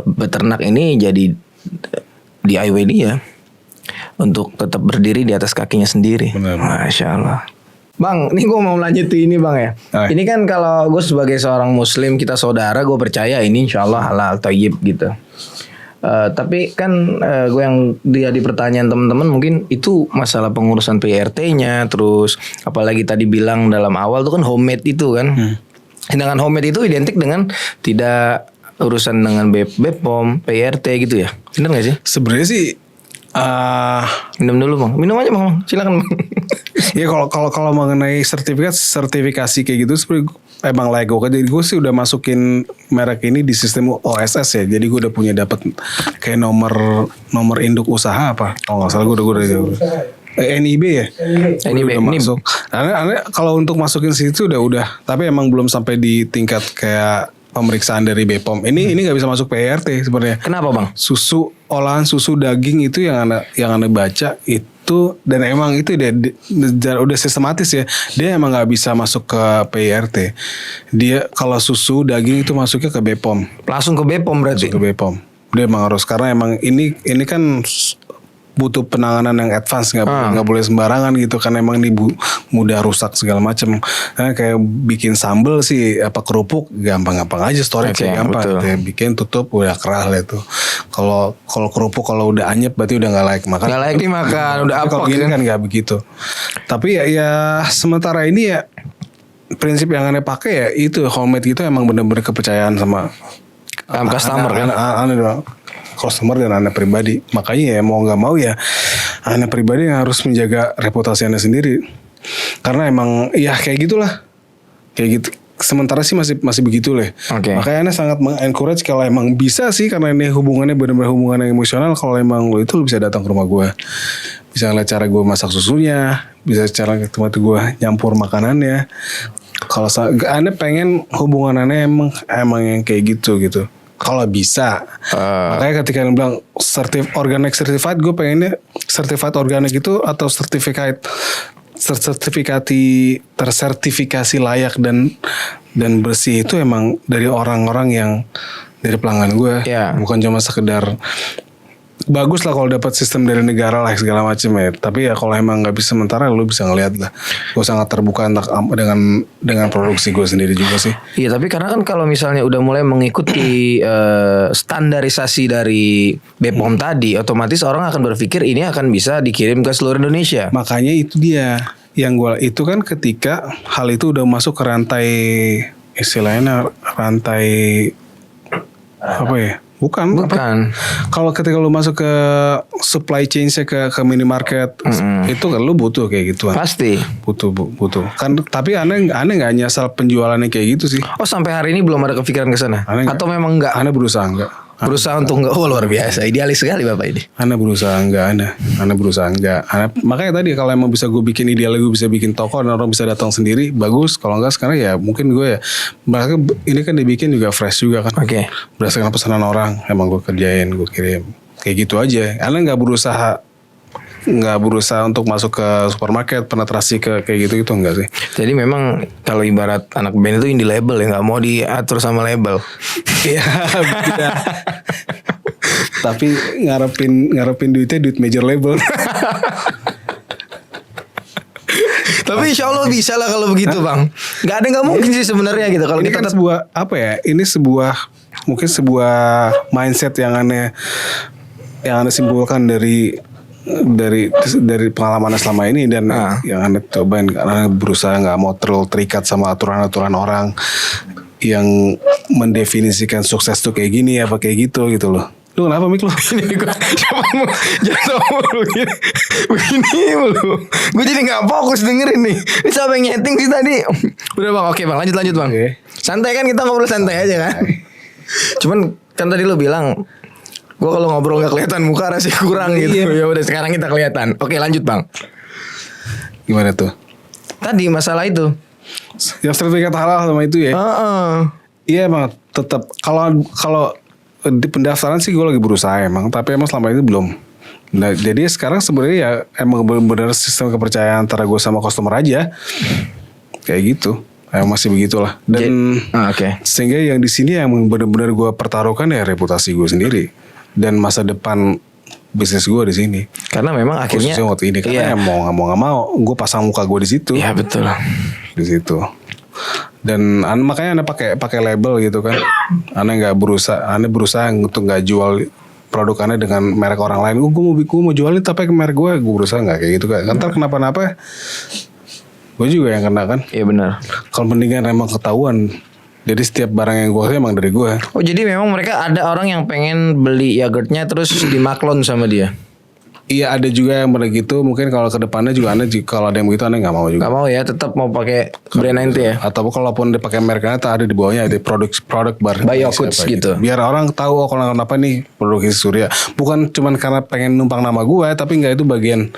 beternak ini jadi DIY dia untuk tetap berdiri di atas kakinya sendiri. Benar. Masya Allah. Bang, ini gue mau lanjut ini Bang ya. Ini kan kalau gue sebagai seorang Muslim kita saudara, gue percaya ini insya Allah halal thayyib gitu. Tapi kan gue yang di pertanyaan teman-teman mungkin itu masalah pengurusan PRT-nya, terus apalagi tadi bilang dalam awal tuh kan homemade itu kan. Sedangkan homemade itu identik dengan tidak urusan dengan BPOM, PRT gitu ya. Bener gak sih? Sebenarnya sih minum dulu Bang. Minum aja Bang. Silakan Bang. ya kalau mengenai sertifikasi kayak gitu sebenarnya emang layak gue. Jadi gue sih udah masukin merek ini di sistem OSS ya. Jadi gue udah punya dapat kayak nomor induk usaha apa? Oh nggak salah gue udah NIB ya. NIB udah masuk. Karena kalau untuk masukin situ udah. Tapi emang belum sampai di tingkat kayak pemeriksaan dari BPOM. Ini nggak bisa masuk PRT sebenarnya. Kenapa Bang? Olahan susu daging itu yang anda baca itu dan emang itu udah sistematis ya. Dia emang nggak bisa masuk ke PRT. Dia kalau susu daging itu masuknya ke BPOM. Langsung ke BPOM berarti. Masuk ke BPOM. Dia emang harus karena emang ini kan butuh penanganan yang advance nggak boleh sembarangan gitu kan emang ini mudah rusak segala macam. Nah, kayak bikin sambel sih apa kerupuk gampang-gampang aja storage gampang. Ya, bikin tutup udah keras lah itu. Kalau kerupuk kalau udah anyep berarti udah nggak layak makan. Nggak layak dimakan udah apa kalau gini kan nggak begitu. Tapi ya sementara ini ya prinsip yang aneh pakai ya itu homemade gitu emang bener-bener kepercayaan sama Customer kan. aneh doang. Customer dan Anda pribadi. Makanya ya mau nggak mau ya Anda pribadi yang harus menjaga reputasi Anda sendiri. Karena emang ya kayak gitulah. Kayak gitu. Sementara sih masih begitu lah. Oke. Makanya Anda sangat mengencourage kalau emang bisa sih karena ini hubungannya benar-benar hubungan yang emosional. Kalau emang lo itu lo bisa datang ke rumah gue, bisa ngeliat cara gue masak susunya, bisa cara tempat gue nyampur makanannya. Kalau Anda pengen hubungan Anda emang yang kayak gitu. Kalau bisa, makanya ketika Anda bilang organic certified, gue pengennya certified organic itu atau tersertifikasi layak dan bersih itu emang dari orang-orang yang dari pelanggan gue, bukan cuma sekedar bagus lah kalau dapat sistem dari negara lah segala macam ya. Tapi ya kalau emang nggak bisa sementara, lu bisa ngeliat lah. Gue sangat terbuka dengan produksi gue sendiri juga sih. Iya, tapi karena kan kalau misalnya udah mulai mengikuti standarisasi dari BPOM tadi, otomatis orang akan berpikir ini akan bisa dikirim ke seluruh Indonesia. Makanya itu dia yang gue itu kan ketika hal itu udah masuk ke rantai istilahnya rantai apa ya? Bukan. Kalau ketika lu masuk ke supply chain-nya ke minimarket, itu kan lu butuh kayak gituan. Pasti. Butuh. Kan tapi aneh nggak nyasar penjualannya kayak gitu sih. Oh, sampai hari ini belum ada kepikiran ke sana? Atau memang enggak? Aneh berusaha enggak. Berusaha untuk enggak. Oh, luar biasa. Idealis sekali Bapak ini. Aneh berusaha enggak. Makanya tadi kalau emang bisa gue bikin ideal, gue bisa bikin toko dan orang bisa datang sendiri, bagus. Kalau enggak sekarang ya mungkin gue ya. Bahkan ini kan dibikin juga fresh juga kan. Oke. Berdasarkan pesanan orang, emang gue kerjain, gue kirim. Kayak gitu aja. Aneh nggak berusaha untuk masuk ke supermarket, penetrasi ke kayak gitu enggak sih. Jadi memang kalau ibarat anak band itu indie label ya, nggak mau diatur sama label. Iya. Tapi ngarepin duitnya duit major label. Tapi insya Allah bisa lah kalau begitu bang. Nggak ada nggak mungkin sih sebenarnya gitu. Kalau Ini kita kan sebuah apa ya? Ini mungkin sebuah mindset yang aneh simpulkan dari pengalaman selama ini dan yang Anda cobain karena berusaha nggak mau terlalu terikat sama aturan-aturan orang yang mendefinisikan sukses tuh kayak gini apa kayak gitu loh. Lu kenapa Mik lu? Ini gue jatuh mulu begini mulu. Gue jadi nggak fokus dengerin nih. Ini siapa yang nyeting sih tadi? Udah bang, oke bang, lanjut bang. Oke. Santai kan, kita ngobrol santai aja kan. Cuman kan tadi lu bilang gue kalau ngobrol nggak kelihatan muka rasanya kurang gitu. Ya udah sekarang kita kelihatan. Oke lanjut bang. Gimana tuh? Tadi masalah itu. Yang sertifikat halal sama itu ya? Iya emang tetap kalau di pendaftaran sih gue lagi berusaha emang, tapi emang selama ini belum. Nah, jadi sekarang sebenarnya ya emang benar-benar sistem kepercayaan antara gue sama customer aja. Kayak gitu. Masih begitulah. Dan sehingga yang di sini yang benar-benar gue pertaruhkan ya reputasi gue sendiri dan masa depan bisnis gue di sini. Karena memang akhirnya khususnya waktu ini karena mau nggak mau gue pasang muka gue di situ. Iya betul. Di situ. Dan makanya Anda pakai label gitu kan. Anda berusaha untuk nggak jual produk Anda dengan merek orang lain. Gue mau jualin tapi ke merek gue berusaha nggak kayak gitu kan. Ntar kenapa-napa gue juga yang kena kan. Iya benar. Kalau mendingan emang ketahuan. Jadi setiap barang yang gue emang dari gue. Oh jadi memang mereka ada orang yang pengen beli yogurtnya terus dimaklon sama dia. Iya ada juga yang begitu. Mungkin kalau ke depannya juga Anda kalau ada yang begitu Anda nggak mau juga. Nggak mau ya, tetap mau pakai brand ente ya. Atau kalaupun dia pakai merek Anda ada di bawahnya ada produk bar. Biokuts gitu. Biar orang tahu kalau kenapa nih produk Surya. Bukan cuman karena pengen numpang nama gue, tapi nggak itu bagian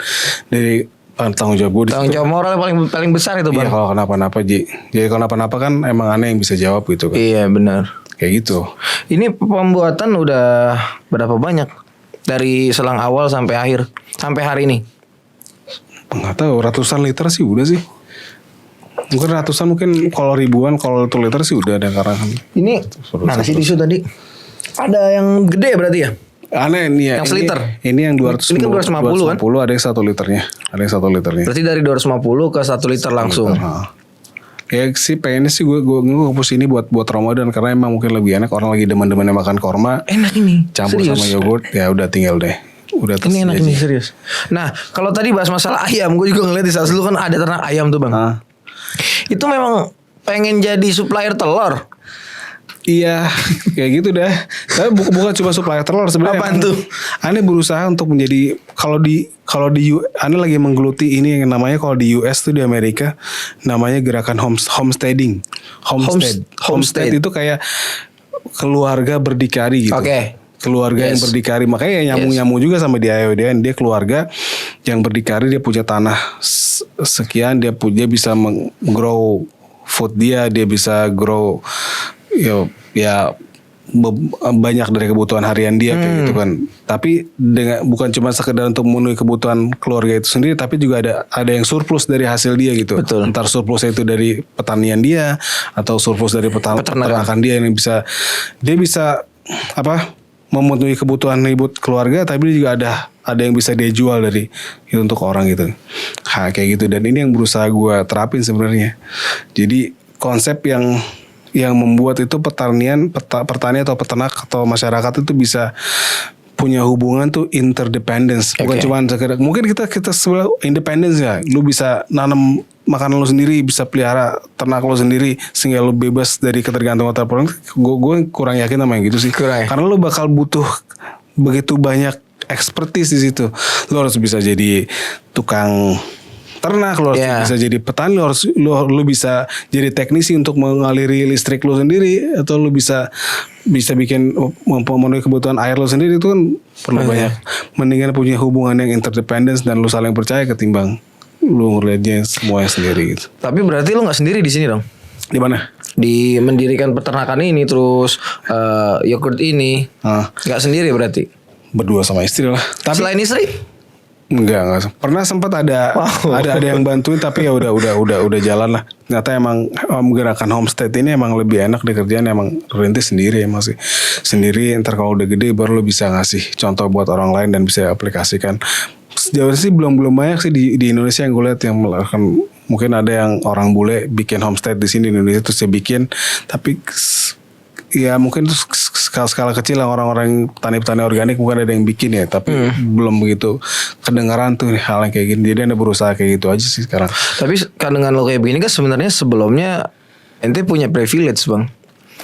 dari tanggung jawab gue. Tanggung jawab moral paling besar itu bang. Iya kalau kenapa-napa jadi kalau kenapa-napa kan emang Anda yang bisa jawab gitu kan. Iya benar. Kayak gitu. Ini pembuatan udah berapa banyak? Dari selang awal sampai akhir, sampai hari ini? Nggak tahu, ratusan liter sih udah sih. Mungkin ratusan, mungkin kalau ribuan, kalau liter sih udah ada karena. Ini mana sih tisu tadi? Ada yang gede berarti ya? Aneh ini ya. Yang seliter. Ini yang 200. Ini kan 250 kan? Ada yang 1 liternya. Ada yang 1 liternya. Berarti dari 250 ke 1 liter langsung. Ya sih pengennya sih gue ngepus ini buat Ramadan karena emang mungkin lebih enak, orang lagi demen-demennya makan korma. Enak ini. Campur serius. sama yogurt ya udah tinggal deh. Udah ini enak ini serius. Nah kalau tadi bahas masalah ayam, gue juga ngeliat di salah satu kan ada ternak ayam tuh bang. Itu memang pengen jadi supplier telur. Iya, kayak gitu dah. Tapi bukan cuma supplier telur sebenarnya. Apaan tuh? Ane berusaha untuk menjadi Ane lagi menggeluti ini yang namanya kalau di US tuh di Amerika namanya gerakan homesteading. Homestead itu kayak keluarga berdikari gitu. Oke. Keluarga yang berdikari, makanya nyambung juga sama dia dia keluarga yang berdikari, dia punya tanah sekian, dia bisa grow food dia bisa grow ya banyak dari kebutuhan harian dia kayak gitu kan. Tapi bukan cuma sekedar untuk memenuhi kebutuhan keluarga itu sendiri, tapi juga ada yang surplus dari hasil dia gitu. Betul. Entar surplusnya itu dari pertanian dia atau surplus dari peternakan dia yang dia bisa memenuhi kebutuhan hidup keluarga, tapi dia juga ada yang bisa dia jual dari itu untuk orang gitu. Kayak gitu, dan ini yang berusaha gue terapin sebenarnya. Jadi konsep yang membuat itu pertanian atau peternak atau masyarakat itu bisa punya hubungan tuh interdependence. Bukan cuma sekedar, mungkin kita sebenarnya independence ya. Lu bisa nanam makanan lu sendiri, bisa pelihara ternak lu sendiri sehingga lu bebas dari ketergantungan terhadap orang. Gue kurang yakin sama yang gitu sih. Karena lu bakal butuh begitu banyak expertise di situ. Lu harus bisa jadi tukang ternak, lu harus bisa jadi petani, lu bisa jadi teknisi untuk mengaliri listrik lu sendiri, atau lu bisa bikin memenuhi kebutuhan air lu sendiri. Itu kan perlu banyak. Mendingan punya hubungan yang interdependence dan lu saling percaya ketimbang lu ngeliatnya semuanya sendiri gitu. Tapi berarti lu nggak sendiri di sini dong? Di mana? Di mendirikan peternakan ini, terus yogurt ini nggak sendiri berarti? Berdua sama istri lah. Tapi selain istri? Enggak. Pernah sempat ada yang bantuin, tapi ya udah jalan lah. Ternyata emang gerakan homestead ini emang lebih enak dikerjain, emang rintis sendiri emang sih. Sendiri, ntar kalau udah gede baru lo bisa ngasih contoh buat orang lain dan bisa aplikasikan. Sejauh sih belum banyak sih di Indonesia yang gue lihat yang melakukan. Mungkin ada yang orang bule bikin homestead di sini di Indonesia terus dia bikin, tapi ya mungkin itu skala kecil lah, orang-orang petani organik mungkin ada yang bikin ya, tapi belum begitu kedengaran tuh hal yang kayak gini. Jadi anda berusaha kayak gitu aja sih sekarang. Tapi kan dengan lo kayak begini kan sebenarnya sebelumnya ente punya privilege bang.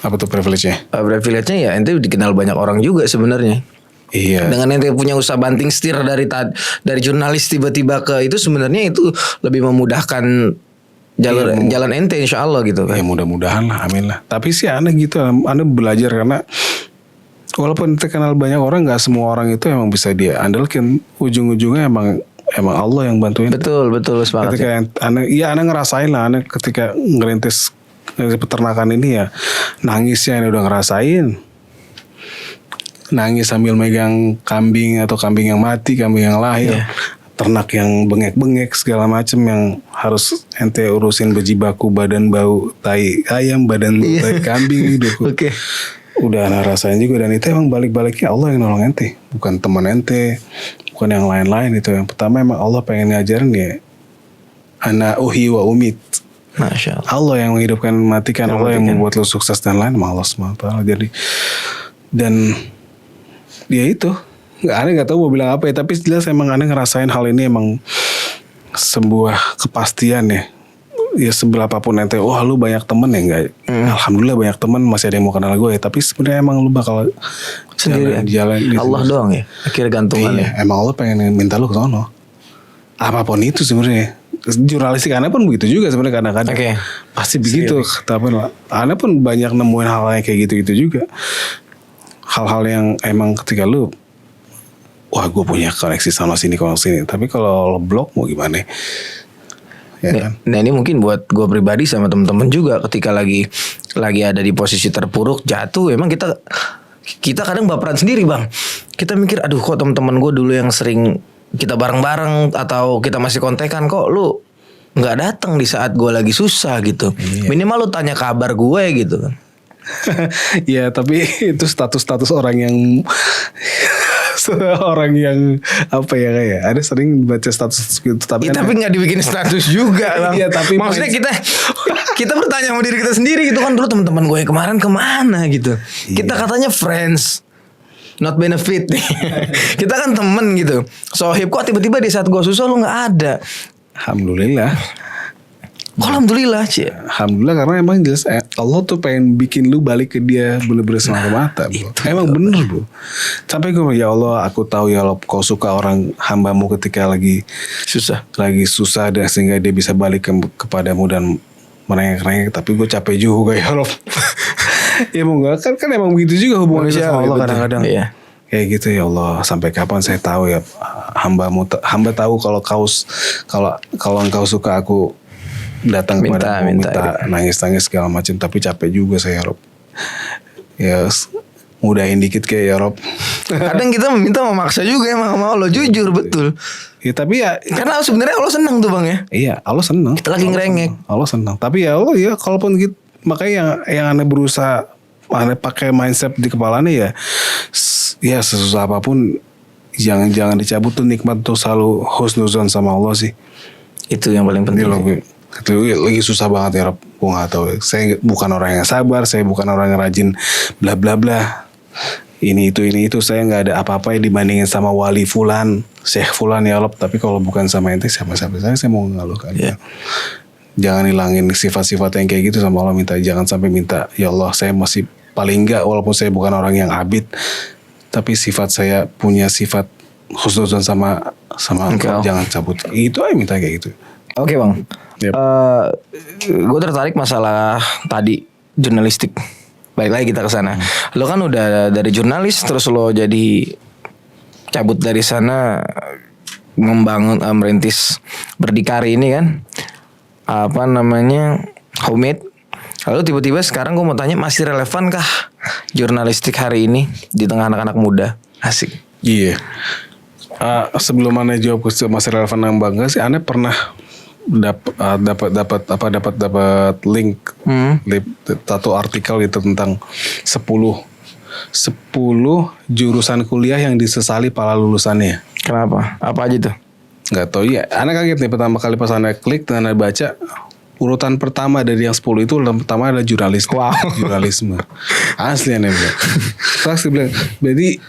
Apa tuh privilege-nya? Privilege-nya ya ente dikenal banyak orang juga sebenarnya. Iya. Dengan ente punya usaha banting setir dari jurnalis tiba-tiba ke itu, sebenarnya itu lebih memudahkan jalan ente insya Allah gitu kan. Ya mudah-mudahan lah, amin lah. Tapi sih aneh gitu, aneh belajar karena walaupun ente kenal banyak orang, nggak semua orang itu emang bisa dia andalkan. Ujung-ujungnya emang Allah yang bantuin. Betul sepakat. Ketika aneh ngerasain lah, aneh ketika ngerintis peternakan ini ya nangisnya aneh udah ngerasain. Nangis sambil megang kambing atau kambing yang mati, kambing yang lahir. Ternak yang bengek-bengek segala macem yang harus ente urusin bejibaku, badan bau tai ayam, badan bau tai kambing gitu. Oke. Udah rasain juga, dan itu emang balik-baliknya Allah yang nolong ente, bukan teman ente, bukan yang lain-lain. Itu yang pertama emang Allah pengen ngajarin ya, ana uhi wa umit. Masya Allah. Allah yang menghidupkan, mematikan, Allah yang membuat lo sukses dan lain, Allah SWT. Jadi dan dia itu aneh nggak tahu mau bilang apa ya, tapi jelas emang aneh ngerasain hal ini emang sebuah kepastian ya. Ya seberapapun ente, wah lu banyak temen ya enggak? Alhamdulillah banyak temen, masih ada yang mau kenal gue ya. Tapi sebenarnya emang lu bakal sendiri jalan Allah terus. doang ya akhirnya gantungan ya. Emang Allah pengen minta lu ke sono. Apapun itu sebenarnya. Jurnalistik aneh pun begitu juga sebenarnya kadang-kadang. Pasti begitu. Tapi aneh pun banyak nemuin hal yang kayak gitu-gitu juga. Hal-hal yang emang ketika lu, wah gue punya koneksi sana sini. Tapi kalau lo blok mau gimana? Ya kan? Nah ini mungkin buat gue pribadi sama temen-temen juga, ketika lagi ada di posisi terpuruk, jatuh, emang kita kadang baperan sendiri bang. Kita mikir, aduh kok temen-temen gue dulu yang sering kita bareng-bareng atau kita masih kontekan, kok lu nggak datang di saat gue lagi susah gitu. Minimal lu tanya kabar gue gitu kan. Ya tapi itu status orang yang apa ya, kayak ada sering baca status gitu, tapi tapi nggak dibikin status juga bang. Iya, tapi maksudnya kita bertanya sama diri kita sendiri gitu kan, dulu teman-teman gue yang kemarin kemana gitu. Kita katanya friends not benefit. Kita kan temen gitu, sohib, kok tiba-tiba di saat gue susah lu nggak ada. Alhamdulillah. Alhamdulillah, Cik. Alhamdulillah karena emang jelas Allah tuh pengen bikin lu balik ke dia bener-bener semata-mata, bro. Emang bener, bro. Sampai gue ya Allah, aku tahu ya Allah, kau suka orang hambamu ketika lagi susah dan sehingga dia bisa balik kepadamu dan merengek-rengek. Tapi gue capek juga ya Allah. Ya mau gak kan emang begitu juga hubungan kita sama Allah kadang-kadang. Iya. Kayak gitu ya Allah, sampai kapan saya tahu ya hamba tahu kalau engkau suka aku datang kepadamu minta nangis-nangis segala macam, tapi capek juga saya, Rob. Ya mudahin dikit kayak ya Rob. Kadang kita meminta memaksa juga emang sama Allah, jujur betul. Ya tapi ya karena sebenarnya Allah senang tuh Bang ya. Iya, Allah senang. Kita lagi ngerengek. Allah senang. Tapi ya Allah ya kalaupun gitu, makanya yang aneh berusaha aneh pakai mindset di kepalanya ya sesusah apapun jangan dicabut tuh nikmat tuh, selalu husnuzon sama Allah sih. Itu yang paling penting. Itu lagi susah banget ya Rob. Gue gak tahu. Saya bukan orang yang sabar, saya bukan orang yang rajin bla bla bla. Ini itu saya nggak ada apa-apa yang dibandingin sama wali fulan, Syekh fulan ya Rob. Tapi kalau bukan sama ente siapa saya mau mengeluhkan. Yeah. Jangan hilangin sifat-sifat yang kayak gitu sama Allah. Jangan sampai minta ya Allah saya masih paling enggak walaupun saya bukan orang yang abid, tapi sifat saya punya sifat husnuzon sama engkau, jangan cabut. Itu aja minta kayak gitu. Oke Bang. Yep. Gue tertarik masalah tadi jurnalistik. Balik lagi kita ke sana. Lo kan udah dari jurnalis terus lo jadi cabut dari sana membangun merintis berdikari ini kan. Apa namanya? Homemade. Lalu tiba-tiba sekarang gue mau tanya, masih relevankah jurnalistik hari ini di tengah anak-anak muda? Asik. Iya. Sebelum Ane jawab masih relevan apa enggak sih, Ane pernah dapat link satu artikel itu tentang 10 jurusan kuliah yang disesali para lulusannya. Kenapa? Apa aja tuh? Nggak tahu ya. Ane kaget nih pertama kali pas Ane klik dan Ane baca. Urutan pertama dari yang 10 itu pertama adalah jurnalis. Wow. Jurnalisme. Asli Ane bilang. Terus dia bilang, jadi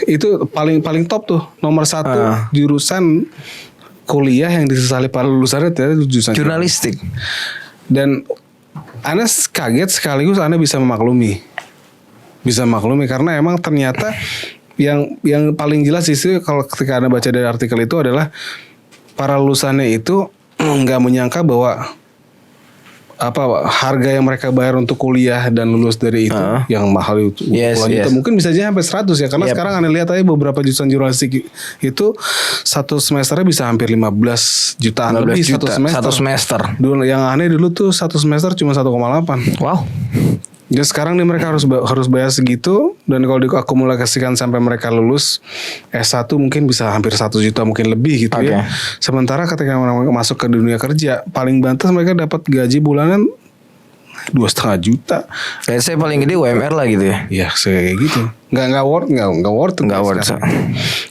itu paling top tuh, nomor 1 jurusan kuliah yang disesali para lulusannya ternyata jurusan jurnalistik. Dan Ane kaget sekaligus Ane bisa memaklumi karena emang ternyata yang paling jelas sih kalau ketika Ane baca dari artikel itu adalah para lulusannya itu nggak menyangka bahwa harga yang mereka bayar untuk kuliah dan lulus dari itu yang mahal itu juta, mungkin bisa aja sampai 100 ya karena sekarang Anda lihat aja beberapa jurusan jurnalistik itu satu semesternya bisa hampir 15 jutaan lebih satu semester. Dulu yang aneh dulu tuh satu semester cuma 1,8. Wow. Jadi sekarang nih mereka harus bayar segitu, dan kalau diakumulasikan sampai mereka lulus S1 mungkin bisa hampir 1 juta mungkin lebih gitu ya. Sementara ketika mereka masuk ke dunia kerja paling bantas mereka dapat gaji bulanan 2,5 juta. Kayak saya paling gede UMR lah gitu ya. Iya kayak gitu. Nggak worth.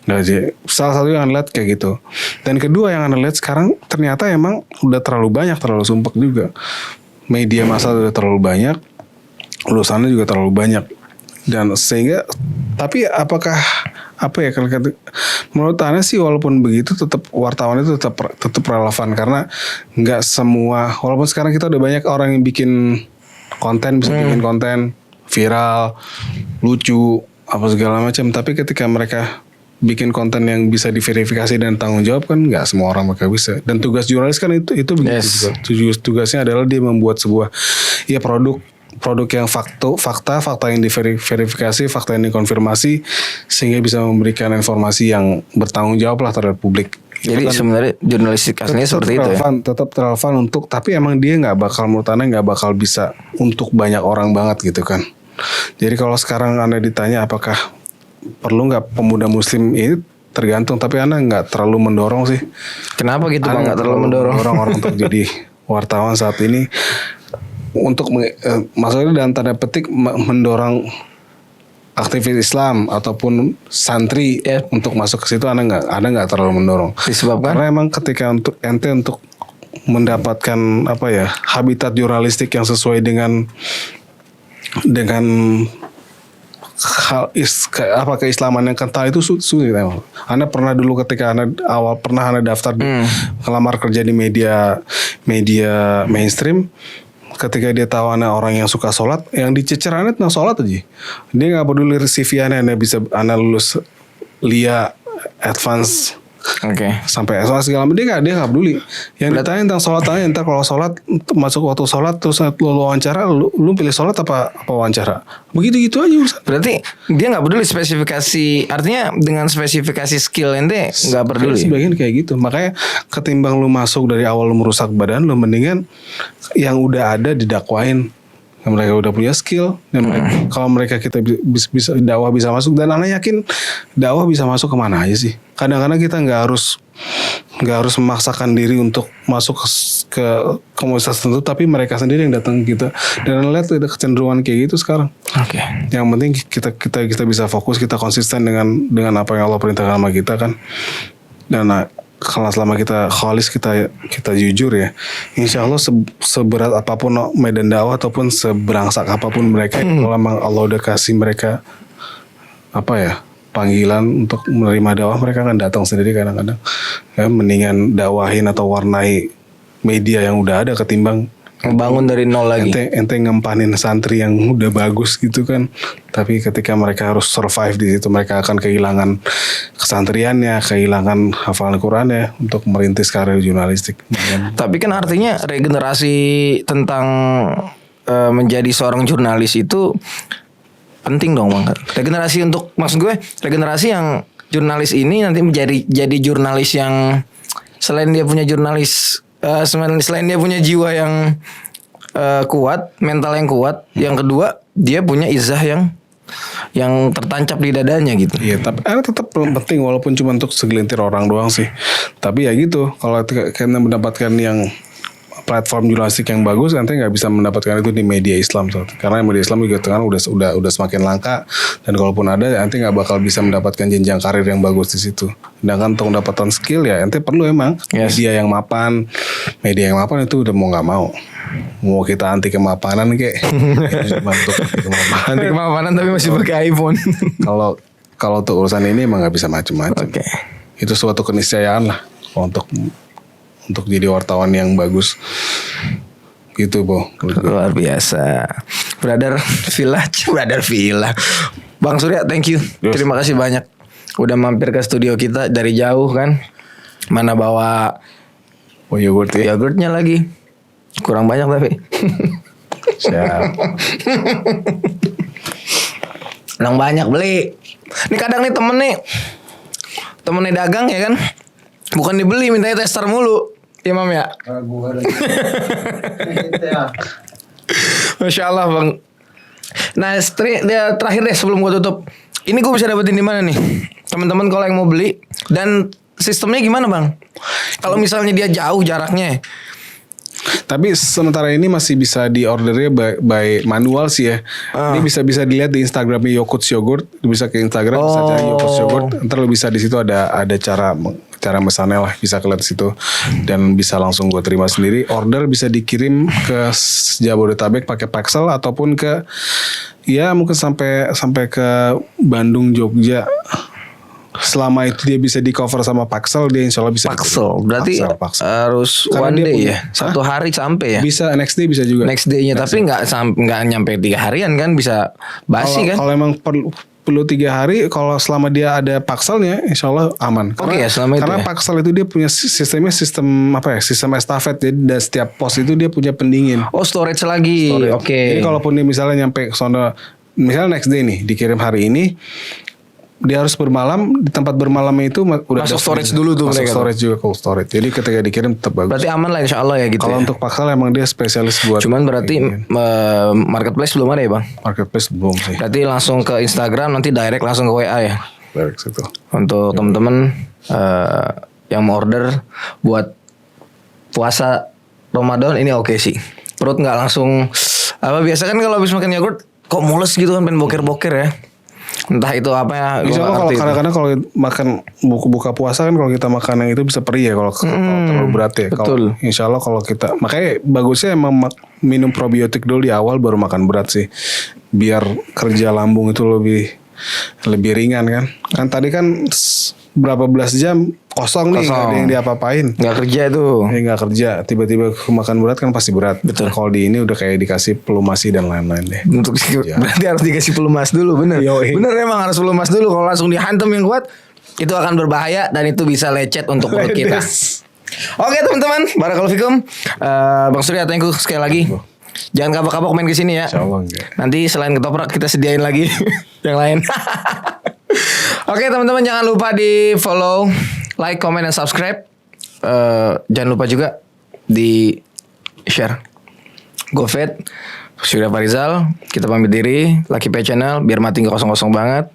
Nah, salah satu yang Anda lihat kayak gitu. Dan kedua yang Anda lihat sekarang ternyata emang udah terlalu sumpek juga. Media massa udah terlalu banyak. Lulusannya juga terlalu banyak, dan sehingga tapi apakah menurut Anda sih walaupun begitu tetap wartawan itu tetap relevan karena nggak semua, walaupun sekarang kita udah banyak orang yang bikin konten bisa bikin konten viral lucu apa segala macam, tapi ketika mereka bikin konten yang bisa diverifikasi dan tanggung jawab kan nggak semua orang mereka bisa. Dan tugas jurnalis kan itu begitu juga. Tugasnya adalah dia membuat sebuah produk yang fakta yang diverifikasi, fakta yang dikonfirmasi sehingga bisa memberikan informasi yang bertanggung jawab lah terhadap publik. Jadi kan sebenarnya jurnalistik aslinya seperti itu ya. Tetap relevan untuk, tapi emang dia menurut Anda nggak bakal bisa untuk banyak orang banget gitu kan. Jadi kalau sekarang Anda ditanya apakah perlu nggak pemuda muslim ini, tergantung, tapi Anda nggak terlalu mendorong sih. Kenapa gitu Bang? Nggak terlalu mendorong orang untuk jadi wartawan saat ini. Untuk maksudnya dalam tanda petik mendorong aktivis Islam ataupun santri untuk masuk ke situ, Anda nggak terlalu mendorong. Disebabkan karena emang ketika untuk mendapatkan habitat jurnalistik yang sesuai dengan keislaman yang kental itu sulit emang. Anda pernah dulu ketika Anda daftar ngelamar kerja di media mainstream, ketika dia tahu Anda orang yang suka sholat, yang dicecer Anda tentang sholat aja. Dia nggak peduli CV Anda bisa Anda lulus LIA advance. Oke. Sampai segala macam dia nggak peduli. Yang ditanya tentang sholat tanya entar kalau sholat masuk waktu sholat terus lu wawancara lu pilih sholat apa wawancara. Begitu aja urusan. Berarti dia nggak peduli spesifikasi, artinya dengan spesifikasi skill ente nggak peduli. Sebagian kayak gitu. Makanya ketimbang lu masuk dari awal lu merusak badan, lu mendingan yang udah ada didakwain. Mereka udah punya skill dan kalau mereka kita bisa dakwah bisa masuk, dan anak yakin dakwah bisa masuk kemana aja sih. Kadang-kadang kita nggak harus memaksakan diri untuk masuk ke komunitas tertentu, tapi mereka sendiri yang datang ke kita, dan lihat ada kecenderungan kayak gitu sekarang. Oke. Yang penting kita bisa fokus, kita konsisten dengan apa yang Allah perintahkan sama kita kan. Dan kalau selama kita khalis, kita jujur ya, insya Allah seberat apapun medan dakwah ataupun seberangsak apapun mereka, kalau memang Allah udah kasih mereka panggilan untuk menerima dakwah, mereka akan datang sendiri kadang-kadang. Ya, mendingan dakwahin atau warnai media yang udah ada ketimbang Ngebangun dari nol lagi. Ente ngempanin santri yang udah bagus gitu kan, tapi ketika mereka harus survive di situ, mereka akan kehilangan kesantriannya, kehilangan hafalan Qurannya untuk merintis karir jurnalistik. Tapi kan artinya regenerasi tentang menjadi seorang jurnalis itu penting dong Bang. Regenerasi untuk, maksud gue regenerasi yang jurnalis ini nanti jadi jurnalis yang selain dia punya selain dia punya jiwa yang kuat, mental yang kuat, yang kedua dia punya izah yang tertancap di dadanya gitu. Iya, tapi tetap penting walaupun cuma untuk segelintir orang doang sih. Tapi ya gitu, kalau kita mendapatkan yang platform jurnalistik yang bagus, nanti nggak bisa mendapatkan itu di media Islam, karena media Islam juga kan udah semakin langka, dan kalaupun ada nanti nggak bakal bisa mendapatkan jenjang karir yang bagus di situ. Sedangkan untuk mendapatkan skill ya nanti perlu emang media yang mapan itu udah mau nggak mau kita anti kemapanan kayak anti kemapanan tapi masih pakai iPhone. Kalau untuk urusan ini emang nggak bisa macam-macam. Oke. Itu suatu keniscayaan lah untuk jadi wartawan yang bagus gitu, Bo. Luar biasa. Brother Villa. Bang Surya, thank you. Yes. Terima kasih banyak udah mampir ke studio kita dari jauh kan. Mana bawa yogurt ya. Yogurtnya lagi. Kurang banyak tapi. Siap. Yang banyak beli. Ini kadang nih temennya dagang ya kan. Bukan dibeli, mintanya tester mulu. Imam ya. Masya Allah Bang. Nah terakhir deh sebelum gue tutup, ini gue bisa dapetin di mana nih teman-teman kalau yang mau beli, dan sistemnya gimana Bang? Kalau misalnya dia jauh jaraknya. Tapi sementara ini masih bisa di ordernya by manual sih ya. Ini bisa dilihat di Instagramnya Yokuts Yogurt. Bisa ke Instagram, bisa cari Yokuts Yogurt. Ntar lo bisa di situ ada cara mesannya lah, bisa kelihatan situ, dan bisa langsung gue terima sendiri. Order bisa dikirim ke Jabodetabek pakai Paxel ataupun ke mungkin sampai ke Bandung, Jogja. Selama itu dia bisa di cover sama Paxel, dia insya Allah bisa. Paxel berarti Paxel. harus Karena one dia day punya, ya, satu hari sampai ya. Bisa next day bisa juga. Next day-nya tapi nggak nyampe 3 harian kan, bisa basi kan? Kalau emang perlu 3 hari, kalau selama dia ada Paxelnya, insya Allah aman. Oke ya, selama itu karena ya. Paxel itu dia punya sistem estafet, jadi dari setiap pos itu dia punya pendingin. Oh, storage lagi. Oke. Jadi kalaupun dia misalnya nyampe sono, misalnya next day nih dikirim hari ini, dia harus bermalam di tempat bermalamnya itu udah masuk ada storage dulu tuh masuk mereka. Storage juga, cold storage. Jadi ketika dikirim tetap bagus. Berarti aman lah insya Allah ya gitu. Kalau ya. untuk Paxel emang dia spesialis buat. Cuman berarti marketplace belum ada ya Bang? Marketplace belum sih. Berarti langsung ke Instagram, nanti direct langsung ke WA ya. Direct situ. Untuk teman-teman yang mau order buat puasa Ramadan ini oke sih. Perut nggak langsung biasa kan kalau habis makan yogurt kok mules gitu kan, pengen boker-boker ya. Entah itu apa ya. gua Insya nggak Allah kalau ngerti itu. kadang-kadang kalau makan buka puasa kan kalau kita makan yang itu bisa perih ya kalau terlalu berat ya. betul. Kalau insya Allah kalau kita makanya bagusnya emang minum probiotik dulu di awal baru makan berat sih. Biar kerja lambung itu lebih ringan kan. Kan tadi kan berapa belas jam kosong nih, nggak ada yang diapa-apain. Nggak kerja itu. Ya nggak kerja, tiba-tiba makan berat kan pasti berat. Betul. Kalau di ini udah kayak dikasih pelumasi dan lain-lain deh. Untuk berarti harus dikasih pelumas dulu, bener. Yoi. Bener emang harus pelumas dulu. Kalau langsung dihantam yang kuat, itu akan berbahaya dan itu bisa lecet untuk perut kita. Oke teman-teman, barakallahu fikum. Bang Surya, thank you sekali lagi. Jangan kapok-kapok main ke sini ya. Insya Allah enggak. Nanti selain ketoprak kita sediain lagi yang lain. Oke teman-teman, jangan lupa di follow, like, comment, dan subscribe. Jangan lupa juga di share. GoFed, Surya Farizal, kita pamit diri. Lucky Pay Channel, biar mati nggak kosong-kosong banget.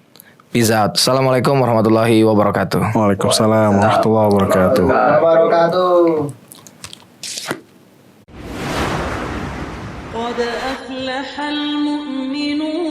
Peace out. Assalamualaikum warahmatullahi wabarakatuh. Waalaikumsalam warahmatullahi wabarakatuh. قد أفلح المؤمنون